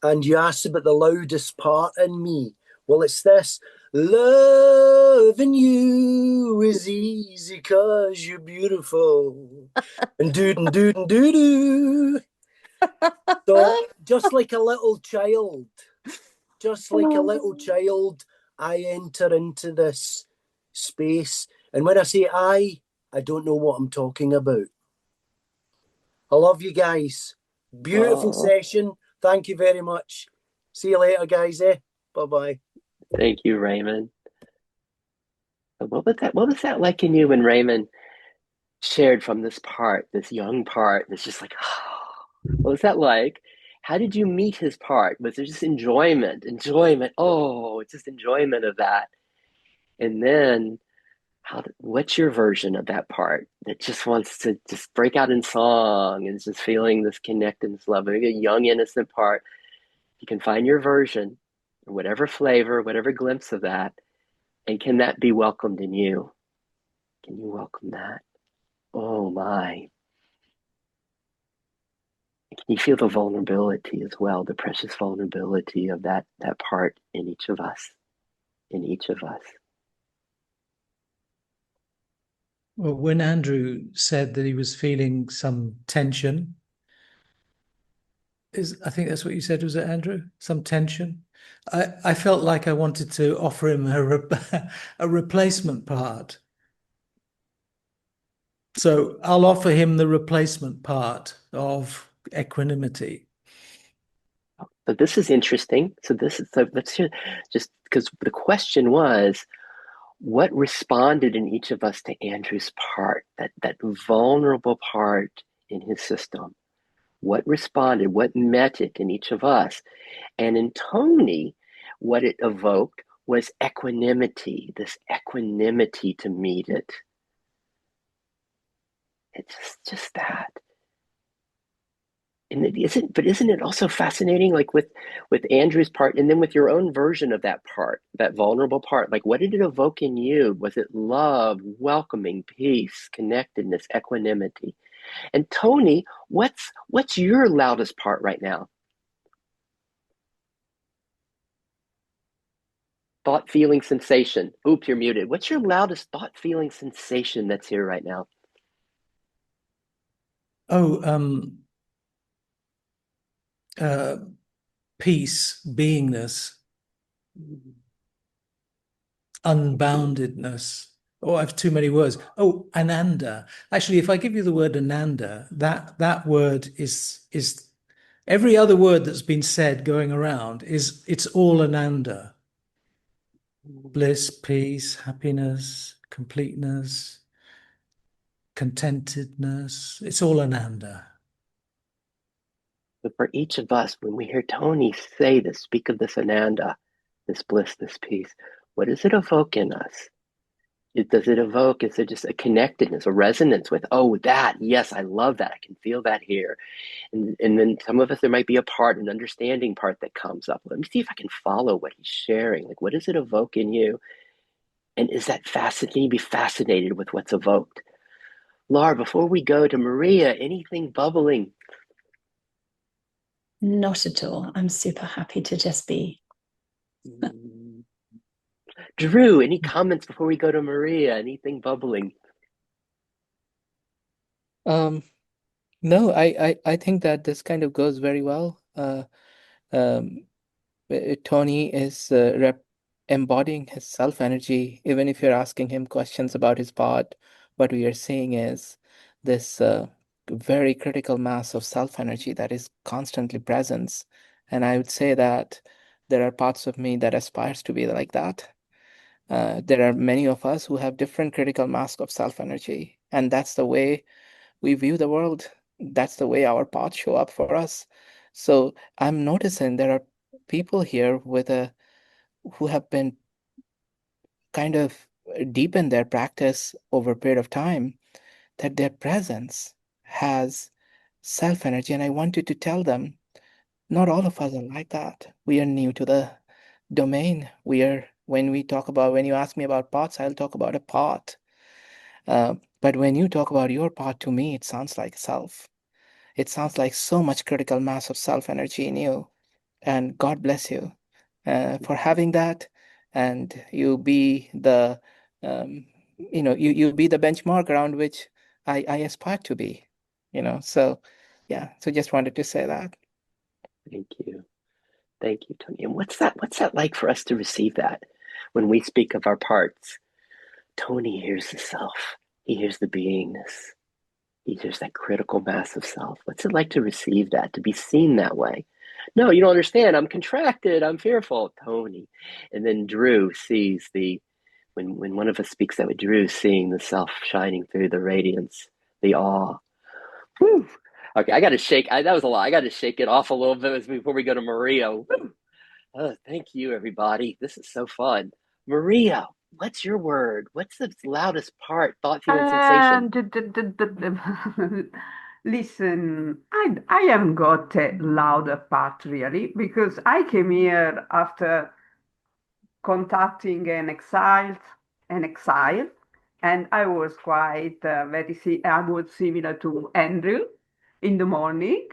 And you asked about the loudest part in me. Well, it's this. Loving you is easy 'cause you're beautiful. And doo. So, just like a little child, I enter into this space. And when I say I don't know what I'm talking about. I love you guys. Beautiful session. Thank you very much. See you later, guys. Bye-bye. Thank you, Raymond. What was that like in you when Raymond shared from this part, this young part, that's just like, what was that like? How did you meet his part? Was there just enjoyment? Oh, it's just enjoyment of that. And then what's your version of that part that just wants to just break out in song and is just feeling this connectedness, love, maybe a young, innocent part? You can find your version, whatever flavor, whatever glimpse of that. And can that be welcomed in you? Can you welcome that? Oh my. Can you feel the vulnerability as well, the precious vulnerability of that part in each of us, Well, when Andrew said that he was feeling some tension, I think that's what you said, was it, Andrew? Some tension. I felt like I wanted to offer him a replacement part. So I'll offer him the replacement part of equanimity. But this is interesting. Let's hear, just because the question was, what responded in each of us to Andrew's part, that vulnerable part in his system? What responded? What met it in each of us? And in Tony, what it evoked was equanimity, this equanimity to meet it. It's just that. And isn't it also fascinating, like with Andrew's part, and then with your own version of that part, that vulnerable part, like what did it evoke in you? Was it love, welcoming, peace, connectedness, equanimity? And Tony, what's your loudest part right now? Thought, feeling, sensation. Oops, you're muted. What's your loudest thought, feeling, sensation that's here right now? Peace, beingness, unboundedness. Oh, I have too many words. Oh, ananda. Actually, if I give you the word ananda, that word is Every other word that's been said going around it's all Ananda. Bliss, peace, happiness, completeness, contentedness. It's all Ananda. But for each of us, when we hear Tony say this, speak of this Ananda, this bliss, this peace, what does it evoke in us? Does it evoke, is it just a connectedness, a resonance with, oh, that, yes, I love that. I can feel that here. And then some of us, there might be a part, an understanding part that comes up. Let me see if I can follow what he's sharing. Like, what does it evoke in you? And is that fascinating? Be fascinated with what's evoked. Laura, before we go to Maria, anything bubbling? Not at all. I'm super happy to just be. Drew, any comments before we go to Maria? Anything bubbling? No, I think that this kind of goes very well. Tony is embodying his self energy. Even if you're asking him questions about his part, what we are seeing is this very critical mass of self energy that is constantly present. And I would say that there are parts of me that aspires to be like that. There are many of us who have different critical mass of self energy, and that's the way we view the world. That's the way our paths show up for us. So I'm noticing there are people here with a who have been kind of deep in their practice over a period of time, that their presence has self energy. And I wanted to tell them, not all of us are like that. We are new to the domain. When you ask me about paths, I'll talk about a path. But when you talk about your path, to me, it sounds like self. It sounds like so much critical mass of self energy in you. And God bless you for having that. And you be the, you be the benchmark around which I aspire to be, So, yeah. So just wanted to say that. Thank you. Thank you, Tony. And what's that like for us to receive that when we speak of our parts? Tony hears the self. He hears the beingness. He hears that critical mass of self. What's it like to receive that, to be seen that way? No, you don't understand. I'm contracted. I'm fearful, Tony. And then Drew sees when one of us speaks that way, Drew seeing the self shining through the radiance, the awe. Whew. Okay, I got to shake. That was a lot. I got to shake it off a little bit before we go to Maria. Woo. Oh, thank you, everybody. This is so fun. Maria, what's your word? What's the loudest part, thought, feeling, sensation? Listen, I haven't got a louder part really because I came here after contacting an exile, and I was quite I was similar to Andrew in the morning.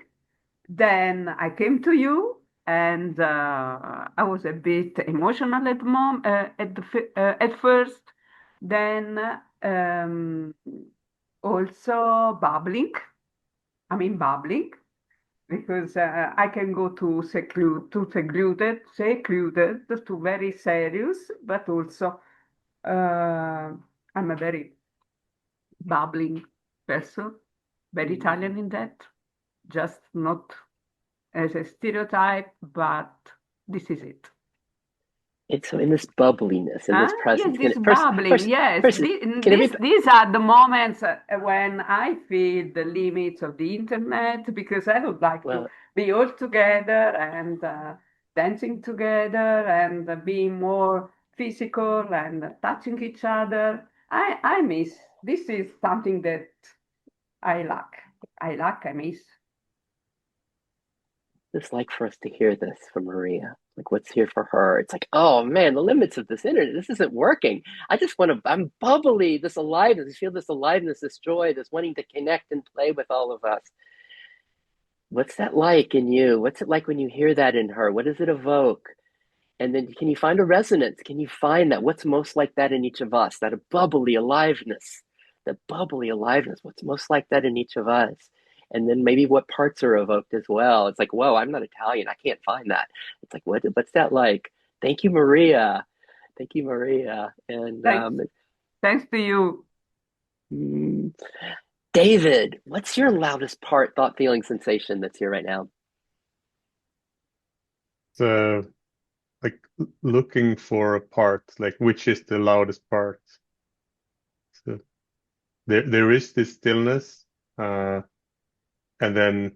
Then I came to you, and I was a bit emotional at first. Then also bubbling. I mean bubbling because I can go secluded to very serious, but also I'm a very bubbling person, very Italian in that, just not as a stereotype, but this is it. It's so in this bubbliness, in this presence. Yes, this bubbling, yes. These are the moments when I feel the limits of the internet because I would like to be all together and dancing together and being more physical and touching each other. I miss. This is something that I lack. I miss. It's like for us to hear this from Maria, like what's here for her. It's like, oh man, the limits of this internet, this isn't working. I'm bubbly, this aliveness, I feel this aliveness, this joy, this wanting to connect and play with all of us. What's that like in you? What's it like when you hear that in her? What does it evoke? And then can you find a resonance? Can you find that? What's most like that in each of us? That bubbly aliveness, that bubbly aliveness. What's most like that in each of us? And then maybe what parts are evoked as well. It's like, whoa, I'm not Italian. I can't find that. It's like, what's that like? Thank you, Maria. Thank you, Maria. And thanks to you. David, what's your loudest part, thought, feeling, sensation that's here right now? like looking for a part, like which is the loudest part. So there is this stillness, and then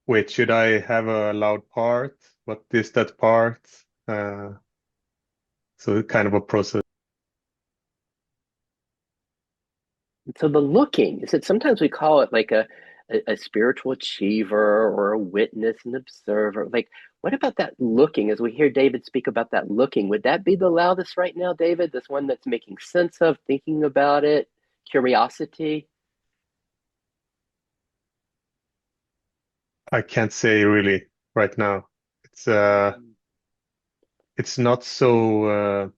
wait, should I have a loud part? What is that part? So kind of a process. So the looking, is it sometimes we call it like a spiritual achiever or a witness, an observer. Like, what about that looking? As we hear David speak about that looking, would that be the loudest right now, David? This one that's making sense of, thinking about it, curiosity? I can't say really right now. It's not so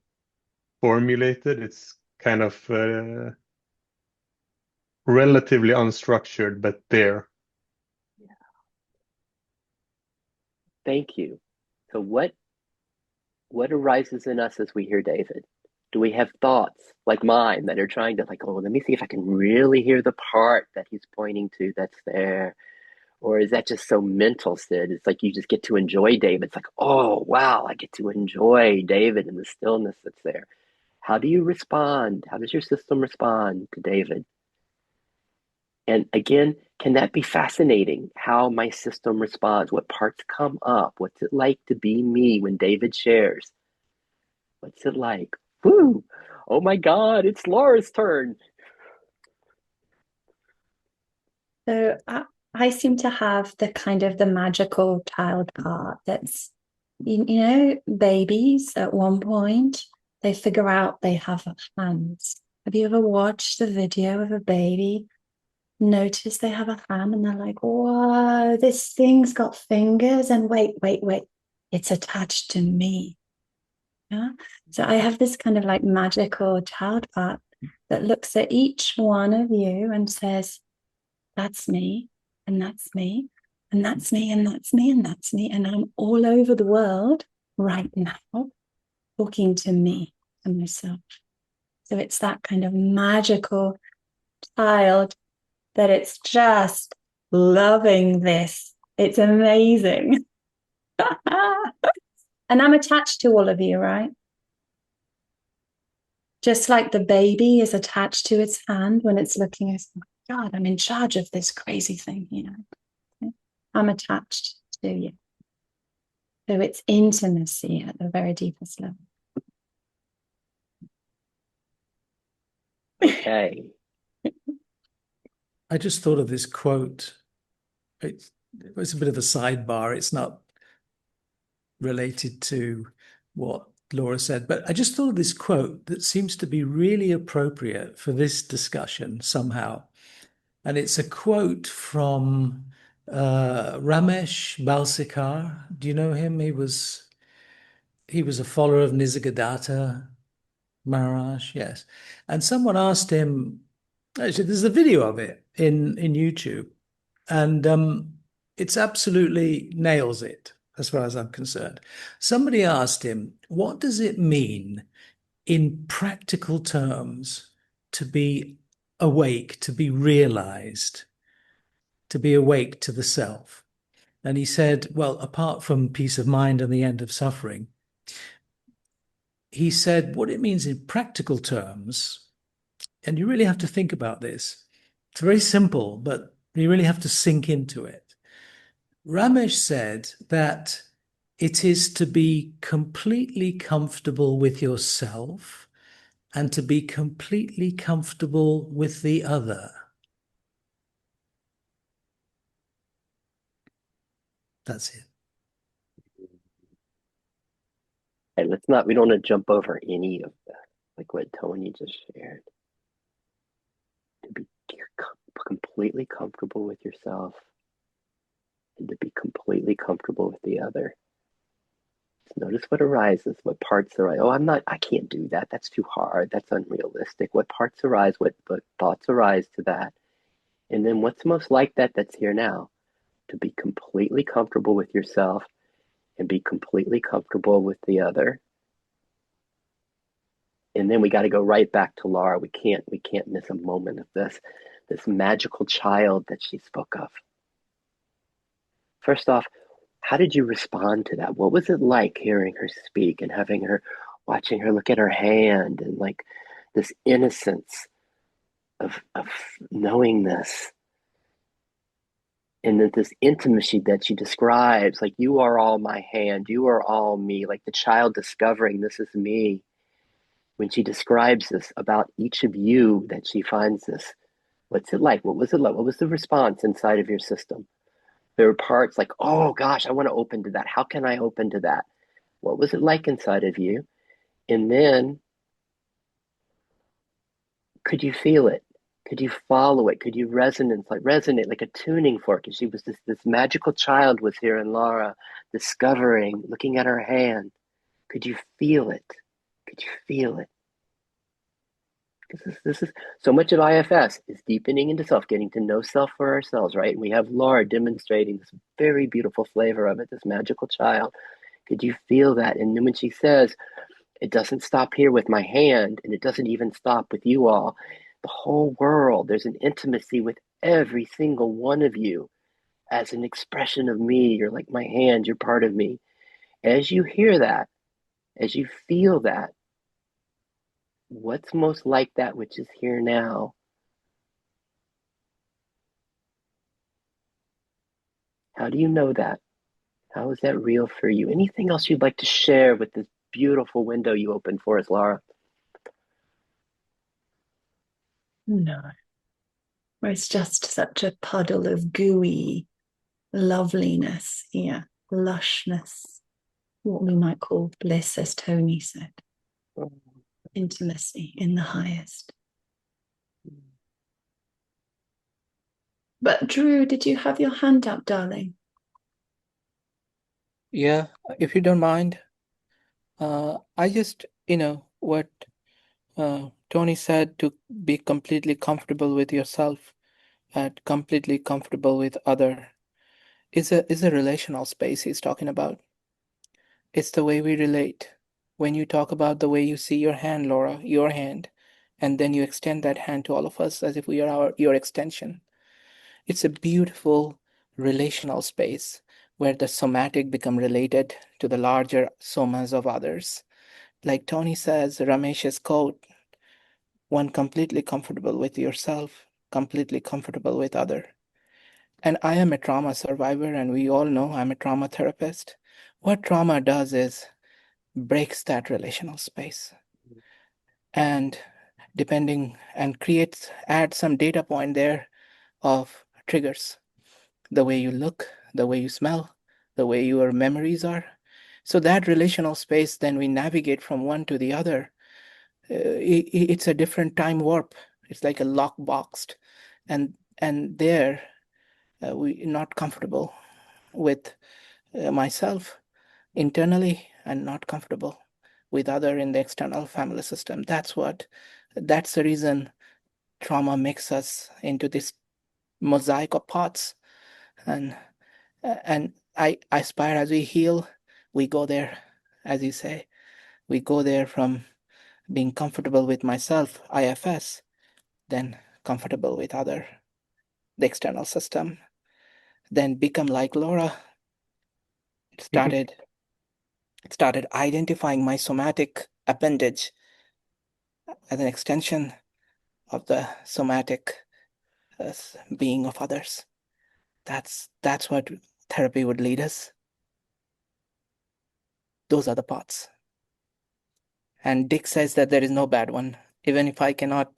formulated. It's kind of relatively unstructured, but there. Thank you. So what arises in us as we hear David? Do we have thoughts like mine that are trying to like, oh, let me see if I can really hear the part that he's pointing to that's there? Or is that just so mental, Sid? It's like you just get to enjoy David. It's like, oh, wow, I get to enjoy David and the stillness that's there. How do you respond? How does your system respond to David? And again, can that be fascinating? How my system responds? What parts come up? What's it like to be me when David shares? What's it like? Woo! Oh my God, it's Laura's turn. So I seem to have the kind of the magical child part that's, you know, babies at one point, they figure out they have hands. Have you ever watched the video of a baby? Notice they have a hand and they're like, whoa, this thing's got fingers and wait, it's attached to me. Yeah. So I have this kind of like magical child part that looks at each one of you and says, that's me, and that's me, and that's me, and that's me, and that's me. And I'm all over the world right now talking to me and myself. So it's that kind of magical child that it's just loving this. It's amazing. And I'm attached to all of you, right? Just like the baby is attached to its hand when it's looking at, oh my God, I'm in charge of this crazy thing, you know. I'm attached to you. So it's intimacy at the very deepest level. Okay. I just thought of this quote. It's a bit of a sidebar. It's not related to what Laura said, but I just thought of this quote that seems to be really appropriate for this discussion somehow. And it's a quote from Ramesh Balsekar. Do you know him? He was a follower of Nisargadatta Maharaj, yes. And someone asked him, actually, there's a video of it in YouTube, and it's absolutely nails it as far as I'm concerned. Somebody asked him, what does it mean in practical terms to be awake, to be realized, to be awake to the self? And he said, well, apart from peace of mind and the end of suffering, he said what it means in practical terms, and you really have to think about this. It's very simple, but you really have to sink into it. Ramesh said that it is to be completely comfortable with yourself and to be completely comfortable with the other. That's it. Hey, we don't want to jump over any of that, like what Tony just shared. To be completely comfortable with yourself and to be completely comfortable with the other. Just notice what arises, what parts arise. Oh, I can't do that. That's too hard. That's unrealistic. What parts arise, what thoughts arise to that. And then what's most like that's here now? To be completely comfortable with yourself and be completely comfortable with the other. And then we got to go right back to Laura. We can't miss a moment of this magical child that she spoke of. First off, How did you respond to that? What was it like hearing her speak and having her, watching her look at her hand and like this innocence of knowing this? And that this intimacy that she describes, like, you are all my hand, you are all me, like the child discovering this is me. When she describes this about each of you, that she finds this, what's it like? What was it like? What was the response inside of your system? There were parts like, oh gosh, I want to open to that. How can I open to that? What was it like inside of you? And then could you feel it? Could you follow it? Could you resonate like a tuning fork? And she was this magical child was here in Laura, discovering, looking at her hand. Could you feel it? Could you feel it? This is so much of IFS is deepening into self, getting to know self for ourselves, right? And we have Laura demonstrating this very beautiful flavor of it, this magical child. Could you feel that? And then when she says, it doesn't stop here with my hand, and it doesn't even stop with you all, the whole world, there's an intimacy with every single one of you as an expression of me. You're like my hand, you're part of me. As you hear that, as you feel that, what's most like that which is here now? How do you know that? How is that real for you? Anything else you'd like to share with this beautiful window you opened for us, Laura? No. Where it's just such a puddle of gooey loveliness here, lushness, what we might call bliss, as Tony said. Intimacy in the highest. But Drew, did you have your hand up, darling? Yeah, if you don't mind. I just, what Tony said, to be completely comfortable with yourself and completely comfortable with other is a relational space he's talking about. It's the way we relate. When you talk about the way you see your hand, Laura, your hand, and then you extend that hand to all of us as if we are your extension. It's a beautiful relational space where the somatic become related to the larger somas of others. Like Tony says, Ramesh's quote, one completely comfortable with yourself, completely comfortable with other. And I am a trauma survivor, and we all know I'm a trauma therapist. What trauma does is breaks that relational space and add some data point there of triggers, the way you look, the way you smell, the way your memories are. So that relational space, then we navigate from one to the other. It's a different time warp. It's like a lock boxed, and there we not comfortable with myself internally and not comfortable with other in the external family system. That's the reason trauma makes us into this mosaic of parts. And I aspire, as we heal, we go there, as you say, we go there from being comfortable with myself, IFS, then comfortable with other, the external system, then become like Laura. It started identifying my somatic appendage as an extension of the somatic being of others. That's what therapy would lead us. Those are the paths. And Dick says that there is no bad one. Even if I cannot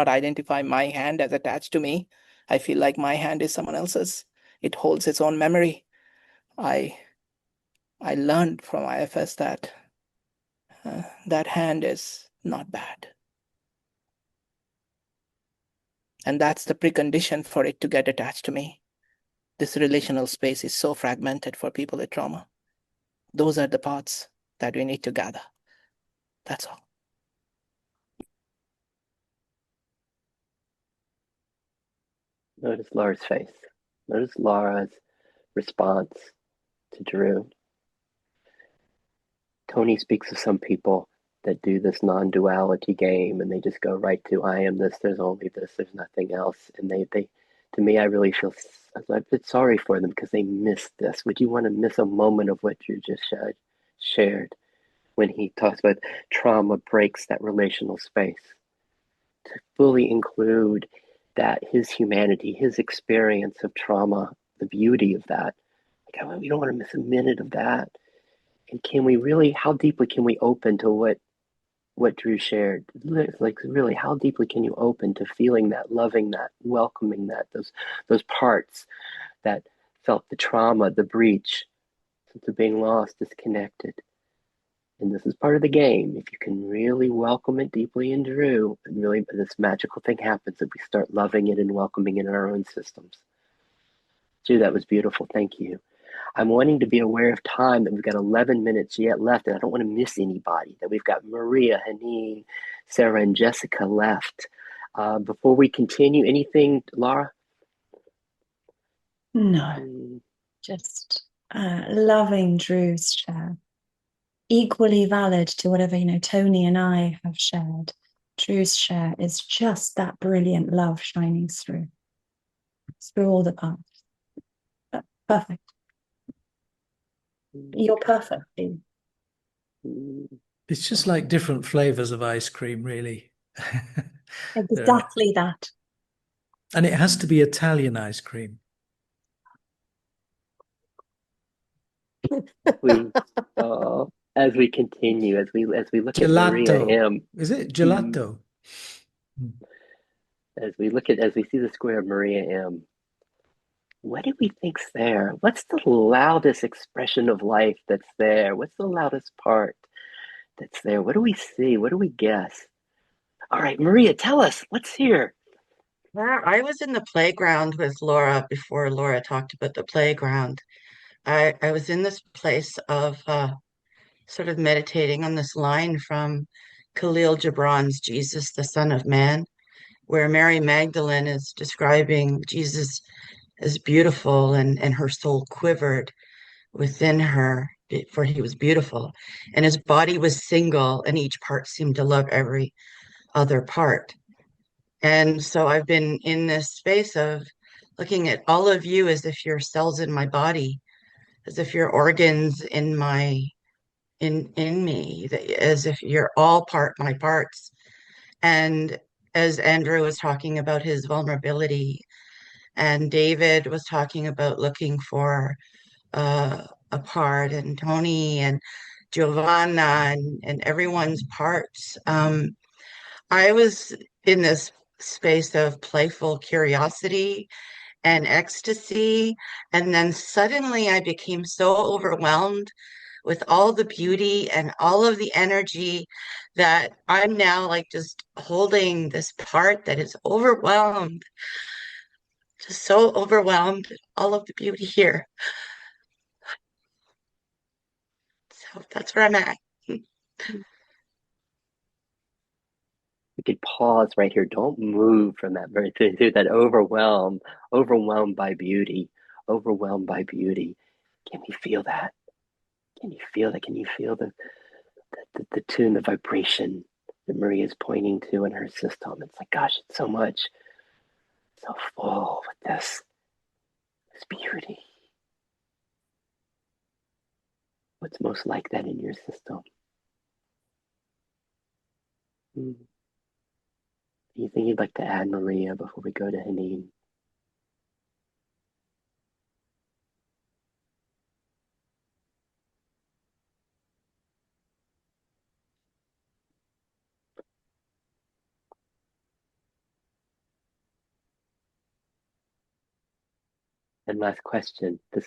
identify my hand as attached to me, I feel like my hand is someone else's. It holds its own memory. I learned from IFS that that hand is not bad. And that's the precondition for it to get attached to me. This relational space is so fragmented for people with trauma. Those are the paths that we need to gather. That's all. Notice Laura's face. Notice Laura's response to Drew. Tony speaks of some people that do this non-duality game and they just go right to I am this, there's only this, there's nothing else. And they to me, I really feel a bit sorry for them because they missed this. Would you want to miss a moment of what you just shared when he talks about trauma breaks that relational space? To fully include that his humanity, his experience of trauma, the beauty of that. Like, we don't want to miss a minute of that. And can we really, how deeply can we open to what Drew shared? Like, really, how deeply can you open to feeling that, loving that, welcoming that, those parts that felt the trauma, the breach, sense of being lost, disconnected. And this is part of the game. If you can really welcome it deeply in Drew, and really this magical thing happens that we start loving it and welcoming it in our own systems. Drew, that was beautiful. Thank you. I'm wanting to be aware of time, that we've got 11 minutes yet left, and I don't want to miss anybody, that we've got Maria, Haneen, Sarah, and Jessica left. Before we continue, anything, Laura? No, just loving Drew's share. Equally valid to whatever, Tony and I have shared. Drew's share is just that brilliant love shining through all the parts. Perfect. You're perfect. It's just like different flavors of ice cream, really. Exactly that. And it has to be Italian ice cream. As we continue, as we look Gelato. at Maria M. Is it gelato? As we see the square of Maria M. What do we think's there? What's the loudest expression of life that's there? What's the loudest part that's there? What do we see? What do we guess? All right, Maria, tell us. What's here? I was in the playground with Laura before Laura talked about the playground. I was in this place of sort of meditating on this line from Khalil Gibran's Jesus, the Son of Man, where Mary Magdalene is describing Jesus as beautiful and her soul quivered within her, for he was beautiful. And his body was single, and each part seemed to love every other part. And so I've been in this space of looking at all of you as if you're cells in my body, as if you're organs in me, as if you're all my parts. And as Andrew was talking about his vulnerability, and David was talking about looking for a part, and Tony and Giovanna and everyone's parts. I was in this space of playful curiosity and ecstasy, and then suddenly I became so overwhelmed with all the beauty and all of the energy that I'm now like just holding this part that is overwhelmed, just so overwhelmed, all of the beauty here. So that's where I'm at. We could pause right here. Don't move from that through that overwhelmed by beauty, overwhelmed by beauty. Can we feel that? Can you feel that? Can you feel the tune, the vibration that Maria is pointing to in her system? It's like, gosh, it's so much, so full with this beauty. What's most like that in your system? Anything you'd like to add, Maria, before we go to Haneen? And last question, this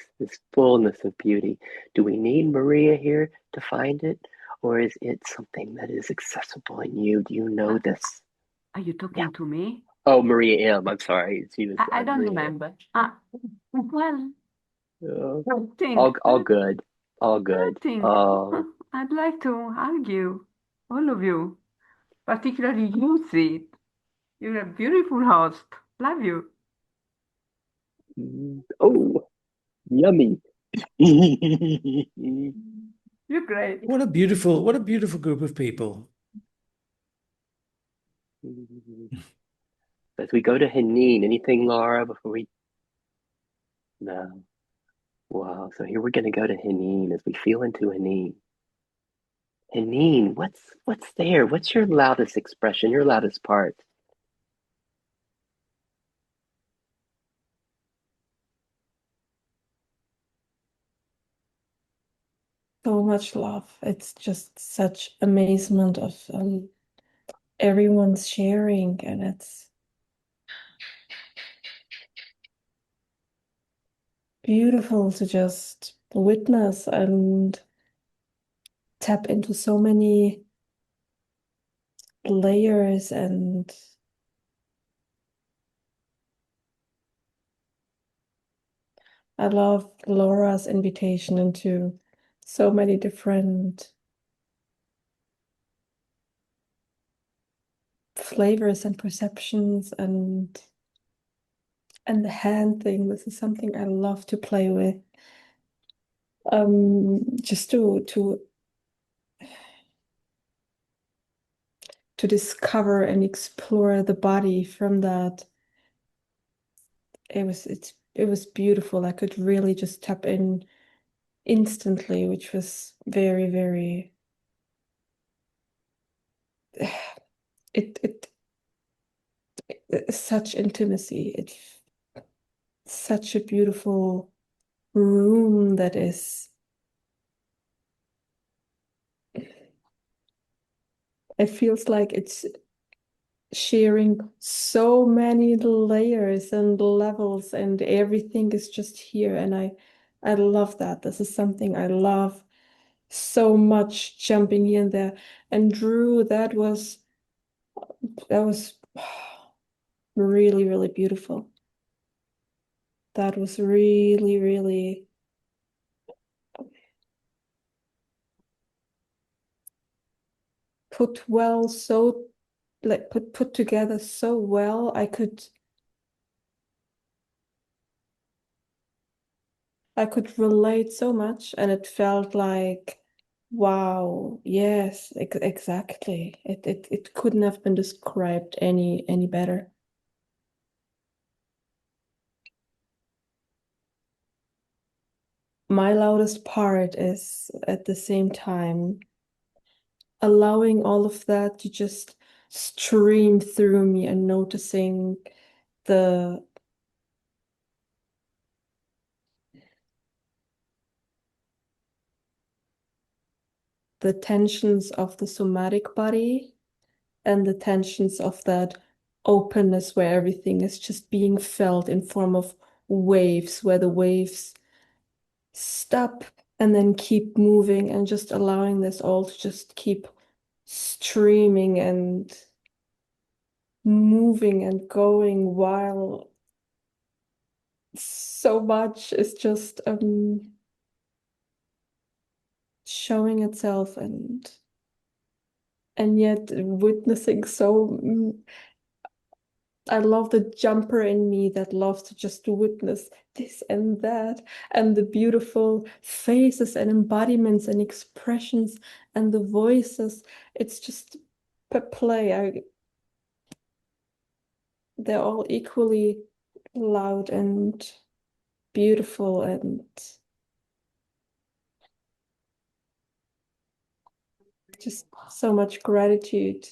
fullness of beauty, do we need Maria here to find it? Or is it something that is accessible in you? Do you know this? Are you talking to me? Oh, Maria M. I'm sorry. She was, I don't remember. Well, nothing. all good. All good. Nothing. Oh. I'd like to hug you, all of you, particularly you, Sid. You're a beautiful host. Love you. Oh, yummy. You're great. What a beautiful group of people. As we go to Haneen, anything, Laura, before we? No. Wow. So here we're going to go to Haneen as we feel into Haneen. Haneen, what's there? What's your loudest expression, your loudest part? So much love. It's just such amazement of everyone's sharing, and it's beautiful to just witness and tap into so many layers. And I love Laura's invitation into so many different flavors and perceptions, and the hand thing. This is something I love to play with. Just to discover and explore the body from that. It was beautiful. I could really just tap in instantly, which was very, very it such intimacy. It's such a beautiful room that is, it feels like it's sharing so many layers and levels, and everything is just here. And I love that. This is something I love so much, jumping here and there. And Drew, that was really, really beautiful. That was really, really put well, so like put together so well. I could relate so much, and it felt like, wow, yes, exactly. It couldn't have been described any better. My loudest part is at the same time allowing all of that to just stream through me, and noticing the tensions of the somatic body, and the tensions of that openness where everything is just being felt in form of waves, where the waves stop and then keep moving, and just allowing this all to just keep streaming and moving and going, while so much is just showing itself, and yet witnessing so I love the jumper in me that loves to just witness this and that, and the beautiful faces and embodiments and expressions and the voices. It's just play. They're all equally loud and beautiful, and just so much gratitude.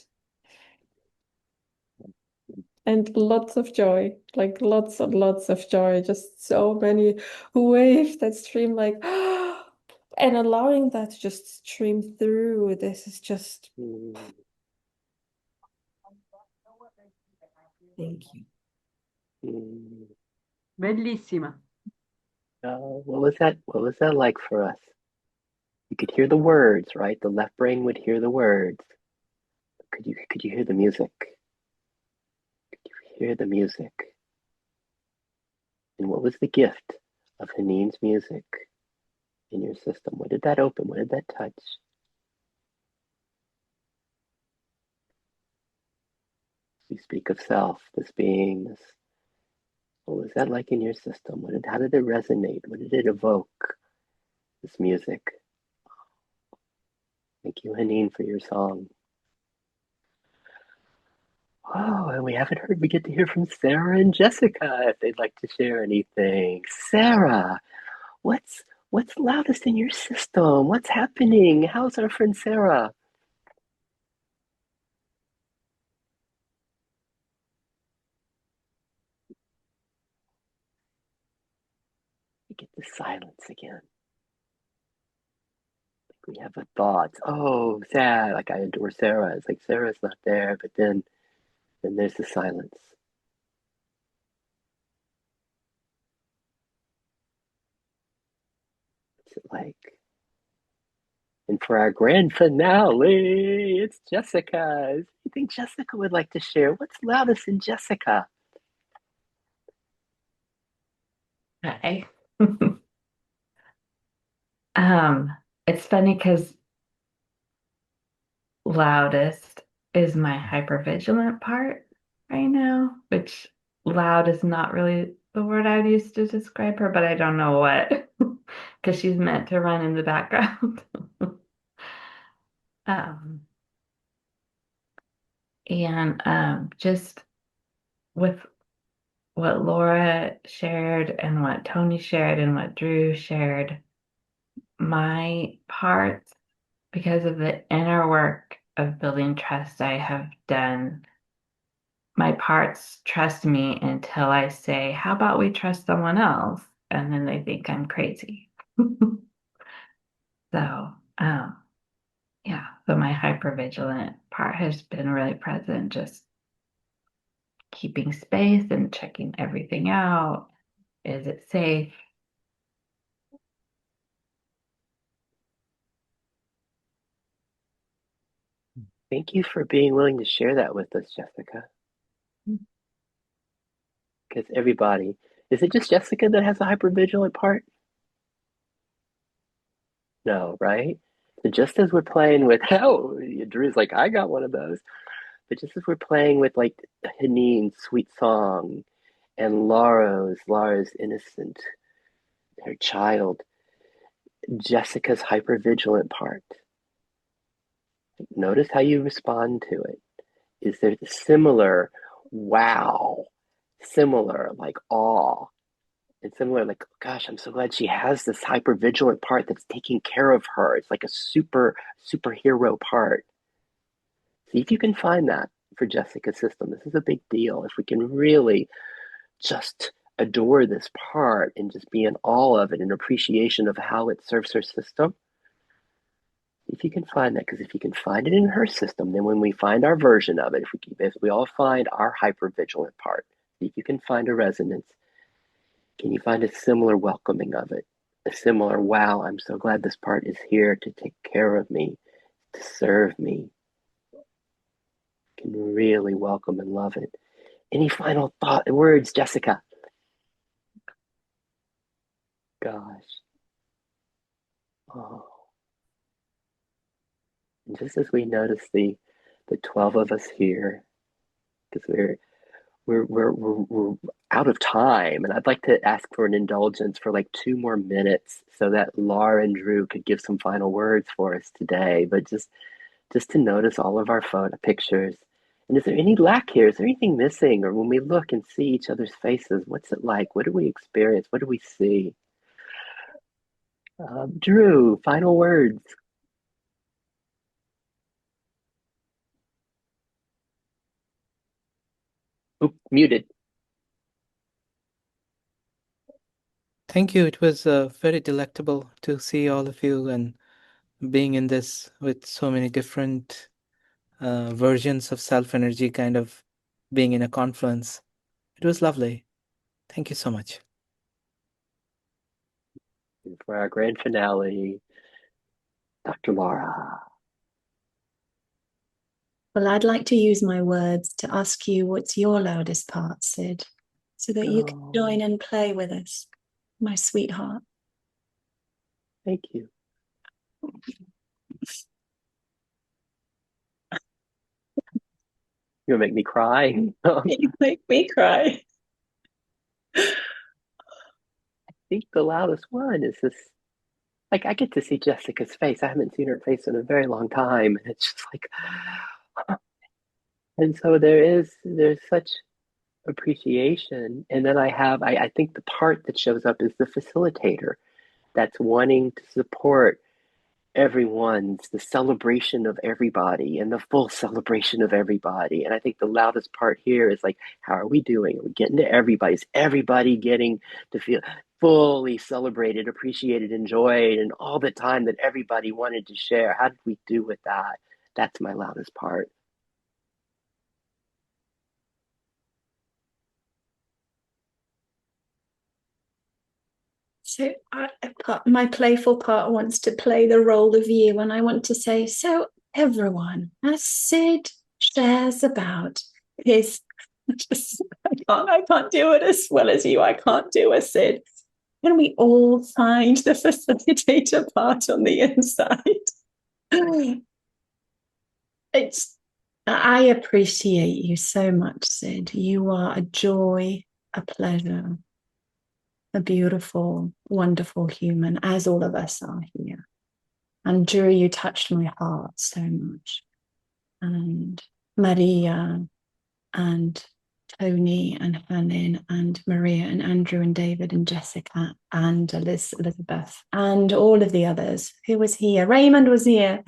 And lots of joy, like lots and lots of joy, just so many waves that stream, like, and allowing that to just stream through. This is just, thank you. Bellissima. What was that? What was that like for us? You could hear the words, right? The left brain would hear the words. Could you hear the music? Could you hear the music? And what was the gift of Haneen's music in your system? What did that open? What did that touch? We speak of self, this being, this. What was that like in your system? How did it resonate? What did it evoke? This music. Thank you, Haneen, for your song. Oh, and we get to hear from Sarah and Jessica if they'd like to share anything. Sarah, what's loudest in your system? What's happening? How's our friend Sarah? We get the silence again. We have a thought. Oh, sad. Like I adore Sarah. It's like Sarah's not there, but then there's the silence. What's it like? And for our grand finale, it's Jessica. Do you think Jessica would like to share? What's loudest in Jessica? Hi. It's funny because loudest is my hypervigilant part right now, which loud is not really the word I'd use to describe her, but I don't know what, because she's meant to run in the background. Um, and just with what Laura shared and what Tony shared and what Drew shared, my parts, because of the inner work of building trust I have done, my parts trust me until I say, how about we trust someone else? And then they think I'm crazy. So, yeah, so my hypervigilant part has been really present, just keeping space and checking everything out. Is it safe? Thank you for being willing to share that with us, Jessica. Because everybody, is it just Jessica that has a hypervigilant part? No, right? So just as we're playing with, oh, Drew's like, I got one of those. But just as we're playing with like Hanine's sweet song and Laura's innocent, her child, Jessica's hypervigilant part. Notice how you respond to it. Is there the similar wow, similar like awe, and similar like, gosh, I'm so glad she has this hypervigilant part that's taking care of her. It's like a superhero part. See if you can find that for Jessica's system. This is a big deal. If we can really just adore this part and just be in awe of it and appreciation of how it serves her system, if you can find that, because if you can find it in her system, then when we find our version of it, if we all find our hypervigilant part, if you can find a resonance, can you find a similar welcoming of it? A similar, wow, I'm so glad this part is here to take care of me, to serve me. Can really welcome and love it. Any final thought, words, Jessica? Gosh. Oh. And just as we notice the 12 of us here, because we're out of time, and I'd like to ask for an indulgence for like 2 more minutes so that Laura and Drew could give some final words for us today. But just to notice all of our photo pictures. And is there any lack here? Is there anything missing? Or when we look and see each other's faces, what's it like? What do we experience? What do we see? Drew, final words. Oop, muted. Thank you. It was very delectable to see all of you and being in this with so many different versions of self energy, kind of being in a confluence. It was lovely. Thank you so much. And for our grand finale, Dr. Laura. Well, I'd like to use my words to ask you what's your loudest part, Sid, so that you can join and play with us, my sweetheart. Thank you. You're gonna make me cry. You make me cry. I think the loudest one is this. Like I get to see Jessica's face. I haven't seen her face in a very long time, and it's just like, And so there's such appreciation. And then I think the part that shows up is the facilitator that's wanting to support the celebration of everybody and the full celebration of everybody. And I think the loudest part here is like, how are we doing? Are we getting to everybody? Is everybody getting to feel fully celebrated, appreciated, enjoyed, and all the time that everybody wanted to share? How did we do with that? That's my loudest part. So my playful part wants to play the role of you, and I want to say, so everyone, as Sid shares about his, I can't do it as well as you. I can't do a Sid. Can we all find the facilitator part on the inside? I appreciate you so much, Sid. You are a joy, a pleasure, a beautiful, wonderful human, as all of us are here. And Drew, you touched my heart so much. And Maria and Tony and Helen and Maria and Andrew and David and Jessica and Elizabeth and all of the others. Who was here? Raymond was here.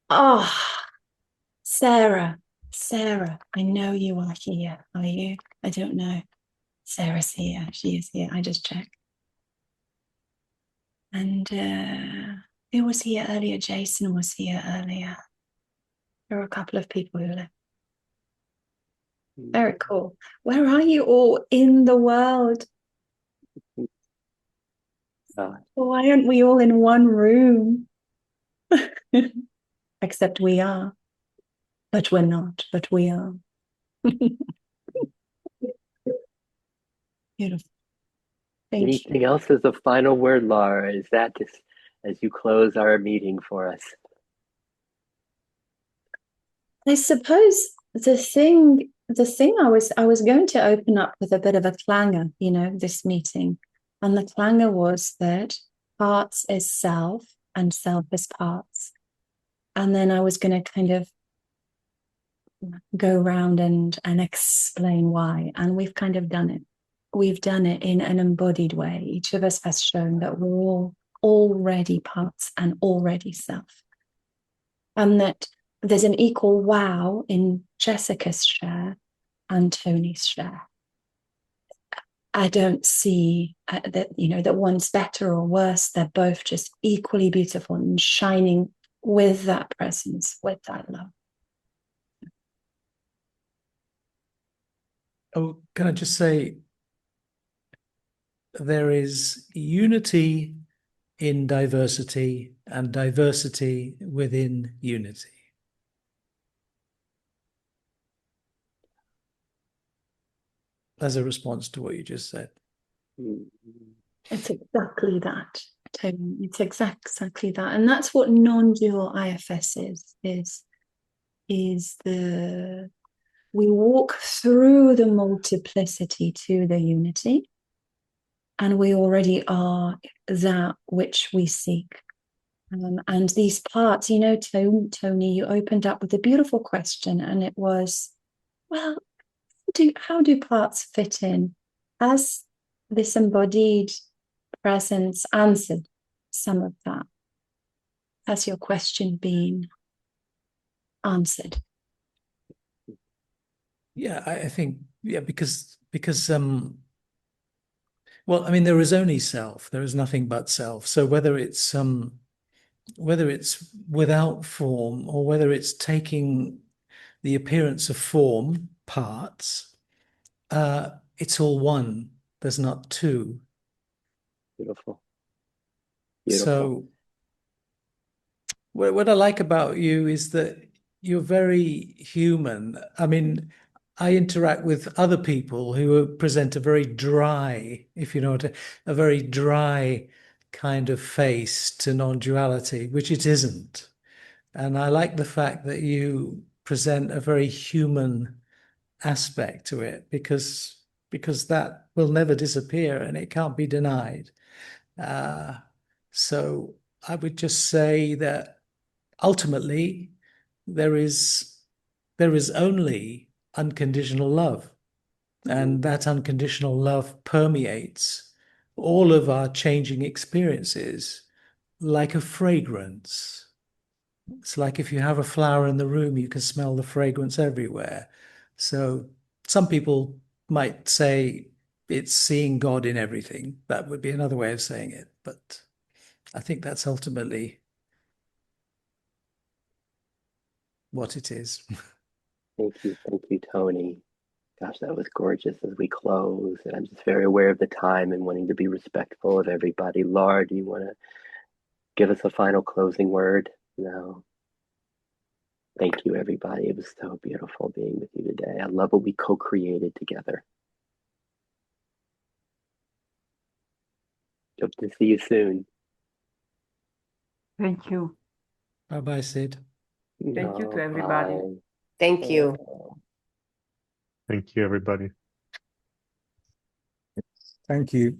Oh, Sarah, I know you are here. Are you? I don't know. Sarah's here. She is here. I just checked. And who was here earlier? Jason was here earlier. There were a couple of people who left. Very cool. Where are you all in the world? Why aren't we all in one room? Except we are. But we're not, but we are. Beautiful. Thank Anything you. else as a final word, Laura? Is that just as you close our meeting for us? I suppose the thing I was going to open up with a bit of a clangor, this meeting. And the clangor was that parts is self and self is parts. And then I was going to kind of go around and explain why. And we've kind of done it. We've done it in an embodied way. Each of us has shown that we're all already parts and already self. And that there's an equal wow in Jessica's share and Tony's share. I don't see that one's better or worse. They're both just equally beautiful and shining with that presence, with that love. Oh, can I just say, there is unity in diversity and diversity within unity. As a response to what you just said. It's exactly that, Tony. It's exactly that. And that's what non-dual IFS is we walk through the multiplicity to the unity, and we already are that which we seek. And these parts, Tony, you opened up with a beautiful question, and it was, well, how do parts fit in? Has this embodied presence answered some of that? Has your question been answered? Yeah, I think, because well, I mean, there is only self. There is nothing but self. So whether it's without form or whether it's taking the appearance of form, parts, it's all one. There's not two. Beautiful. So what I like about you is that you're very human. I mean, I interact with other people who present a very dry, if you know what, a very dry kind of face to non-duality, which it isn't. And I like the fact that you present a very human aspect to it, because that will never disappear and it can't be denied. So I would just say that ultimately there is there is only unconditional love. And that unconditional love permeates all of our changing experiences like a fragrance. It's like if you have a flower in the room, you can smell the fragrance everywhere. So some people might say it's seeing God in everything. That would be another way of saying it. But I think that's ultimately what it is. Thank you, Tony. Gosh, that was gorgeous as we close. And I'm just very aware of the time and wanting to be respectful of everybody. Laura, do you want to give us a final closing word? No. Thank you, everybody. It was so beautiful being with you today. I love what we co-created together. Hope to see you soon. Thank you. Bye-bye, Sid. Thank you to everybody. Bye. Thank you. Thank you, everybody. Thank you.